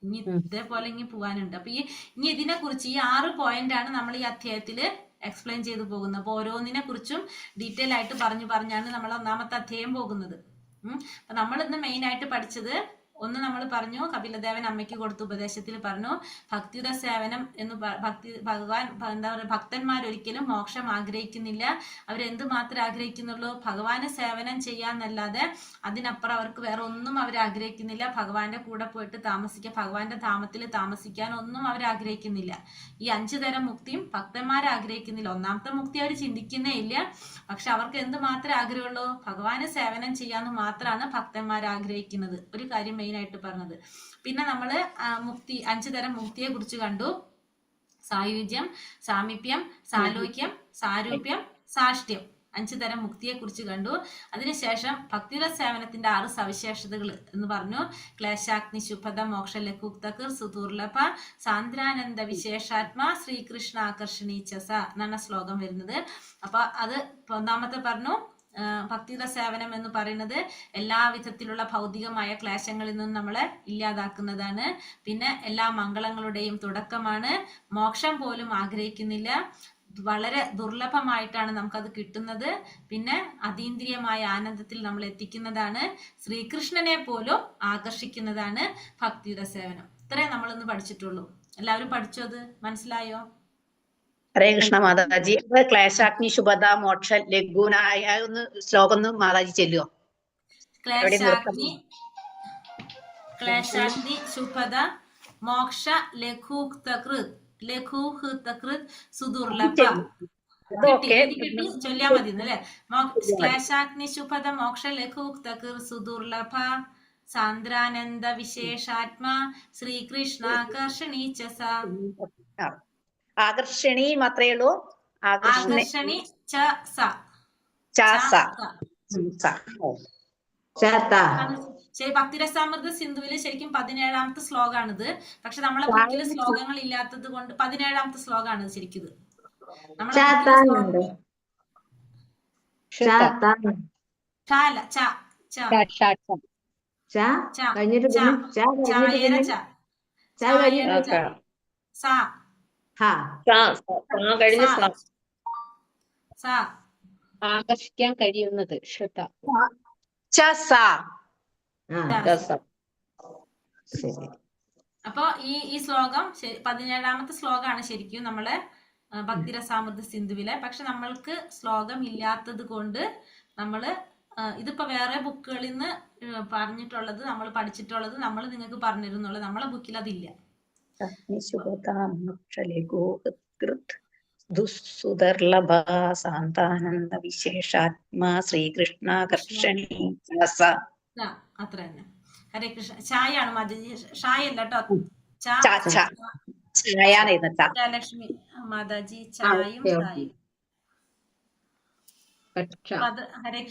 ഇനി ഇതേപോലെ ഇനി പോവാനുണ്ട്. അപ്പൊ ഇനി ഇതിനെ കുറിച്ച് ഈ 6 പോയിന്റ് ആണ് നമ്മൾ ഈ അധ്യായത്തില് എക്സ്പ്ലെയിൻ ചെയ്തു പോകുന്നത്. അപ്പൊ ഓരോന്നിനെ കുറിച്ചും ഡീറ്റെയിൽ ആയിട്ട് പറഞ്ഞാണ് നമ്മൾ 1ാമത്തെ അധ്യായം പോകുന്നത്. അപ്പൊ നമ്മൾ ഇന്ന് മെയിൻ ആയിട്ട് പഠിച്ചത്, ഒന്ന് നമ്മൾ പറഞ്ഞു, കപിലദേവൻ അമ്മയ്ക്ക് കൊടുത്ത ഉപദേശത്തിൽ പറഞ്ഞു, ഭക്തിയുടെ സേവനം എന്ന് ഭഗവാൻ എന്താ പറയുക, ഭക്തന്മാർ ഒരിക്കലും മോക്ഷം ആഗ്രഹിക്കുന്നില്ല. അവരെന്ത് മാത്രമേ ആഗ്രഹിക്കുന്നുള്ളൂ? ഭഗവാന് സേവനം ചെയ്യാന്നല്ലാതെ അതിനപ്പുറം അവർക്ക് വേറെ ഒന്നും അവർ ആഗ്രഹിക്കുന്നില്ല. ഭഗവാന്റെ കൂടെ പോയിട്ട് താമസിക്കാൻ, ഭഗവാന്റെ ധാമത്തിൽ താമസിക്കാൻ ഒന്നും അവർ ആഗ്രഹിക്കുന്നില്ല. ഈ 5 തരം മുക്തിയും ഭക്തന്മാർ ആഗ്രഹിക്കുന്നില്ല. 1ാമത്തെ മുക്തി അവർ ചിന്തിക്കുന്നേ ഇല്ല. പക്ഷെ അവർക്ക് എന്ത് മാത്രമേ ആഗ്രഹമുള്ളൂ? ഭഗവാന് സേവനം ചെയ്യാന്ന് മാത്രമാണ് ഭക്തന്മാർ ആഗ്രഹിക്കുന്നത്. ഒരു കാര്യം മെയിൻ ആയിട്ട് പറഞ്ഞത്. പിന്നെ നമ്മള് 5 തരം മുക്തിയെ കുറിച്ച് കണ്ടു. സായുജ്യം, സാമീപ്യം, സാലോക്യം, സാരൂപ്യം, സാഷ്ട്യം. 5 തരം മുക്തിയെ കുറിച്ച് കണ്ടു. അതിനുശേഷം ഭക്തിയുടെ സേവനത്തിന്റെ 6 സവിശേഷതകൾ എന്ന് പറഞ്ഞു. ക്ലേശാഗ്നി ശുഭത മോക്ഷ ലഘുക്തകൃ സുദുർലഭ സാന്ദ്രാനന്ദ വിശേഷാത്മാ ശ്രീകൃഷ്ണ ആകർഷണീച്ചസ എന്നാണ് ശ്ലോകം വരുന്നത്. അപ്പൊ അത് 1ാമത്തെ പറഞ്ഞു. ഭക്തിയുടെ സേവനം എന്ന് പറയുന്നത് എല്ലാ വിധത്തിലുള്ള ഭൗതികമായ ക്ലേശങ്ങളിൽ നിന്നും നമ്മളെ ഇല്ലാതാക്കുന്നതാണ്. പിന്നെ എല്ലാ മംഗളങ്ങളുടെയും തുടക്കമാണ്. മോക്ഷം പോലും ആഗ്രഹിക്കുന്നില്ല. വളരെ ദുർലഭമായിട്ടാണ് നമുക്കത് കിട്ടുന്നത്. പിന്നെ അതീന്ദ്രിയമായ ആനന്ദത്തിൽ നമ്മൾ എത്തിക്കുന്നതാണ്. ശ്രീകൃഷ്ണനെ പോലും ആകർഷിക്കുന്നതാണ് ഭക്തിയുടെ സേവനം. ഇത്രയും നമ്മൾ ഇന്ന് പഠിച്ചിട്ടുള്ളൂ. എല്ലാവരും പഠിച്ചോ? അത് മനസ്സിലായോ? ഹരേ കൃഷ്ണ മാതാജി. ക്ലേശാഗ്നി ശുഭത മോക്ഷ ലഘുനായ ഒന്ന് ശ്ലോകം ഒന്ന് മാതാജി ചെല്ലുവോ? ക്ലേശാഗ്നി ശുഭത മോക്ഷ ലഘുഹൃതകൃത് സുദുർലഭ. കിട്ടി ചൊല്ലിയാ മതി അല്ലേ? ക്ലേശാഗ്നി ശുഭത മോക്ഷ ലഘുഹൃതകൃത് സുദുർലഭ സാന്ദ്രാനന്ദ വിശേഷാത്മാ ശ്രീകൃഷ്ണ ആകർഷണീച്ചസ. ആകർഷണി മാത്രമേ ഉള്ളൂ. ആകർഷണി ശരി. ഭക്തിരസാമൃത സിന്ധുവില് ശരിക്കും 17ാമത്തെ ശ്ലോകാണിത്. പക്ഷെ നമ്മളെ ബുക്കില് ശ്ലോകങ്ങൾ ഇല്ലാത്തത് കൊണ്ട് 17ാമത്തെ ശ്ലോകാണ് ശരിക്കും. ആകർഷിക്കാൻ കഴിയുന്നത് ശ്രദ്ധ. അപ്പൊ ഈ ശ്ലോകം 17ാമത്തെ ശ്ലോകമാണ് ശരിക്കും നമ്മളെ ഭക്തിരസാമൃത സിന്ധുവിലെ. പക്ഷെ നമ്മൾക്ക് ശ്ലോകം ഇല്ലാത്തത് കൊണ്ട് നമ്മള് ഇതിപ്പോ വേറെ ബുക്കുകളിൽ നിന്ന് പറഞ്ഞിട്ടുള്ളത്, നമ്മൾ പഠിച്ചിട്ടുള്ളത് നമ്മൾ നിങ്ങൾക്ക് പറഞ്ഞിരുന്നുള്ളത്. നമ്മളെ ബുക്കിൽ അതില്ല. ദുസുദർലഭ സാന്താനന്ദ വിശേഷാത്മാ ശ്രീകൃഷ്ണാകർഷണീ. അത്ര തന്നെ. ഹരേ കൃഷ്ണ. ചായയാണ് മാതാജി, ഷായല്ല കേട്ടോ. ലക്ഷ്മി മാതാജി ചായയും ചായയും. ഹരേ കൃഷ്ണ.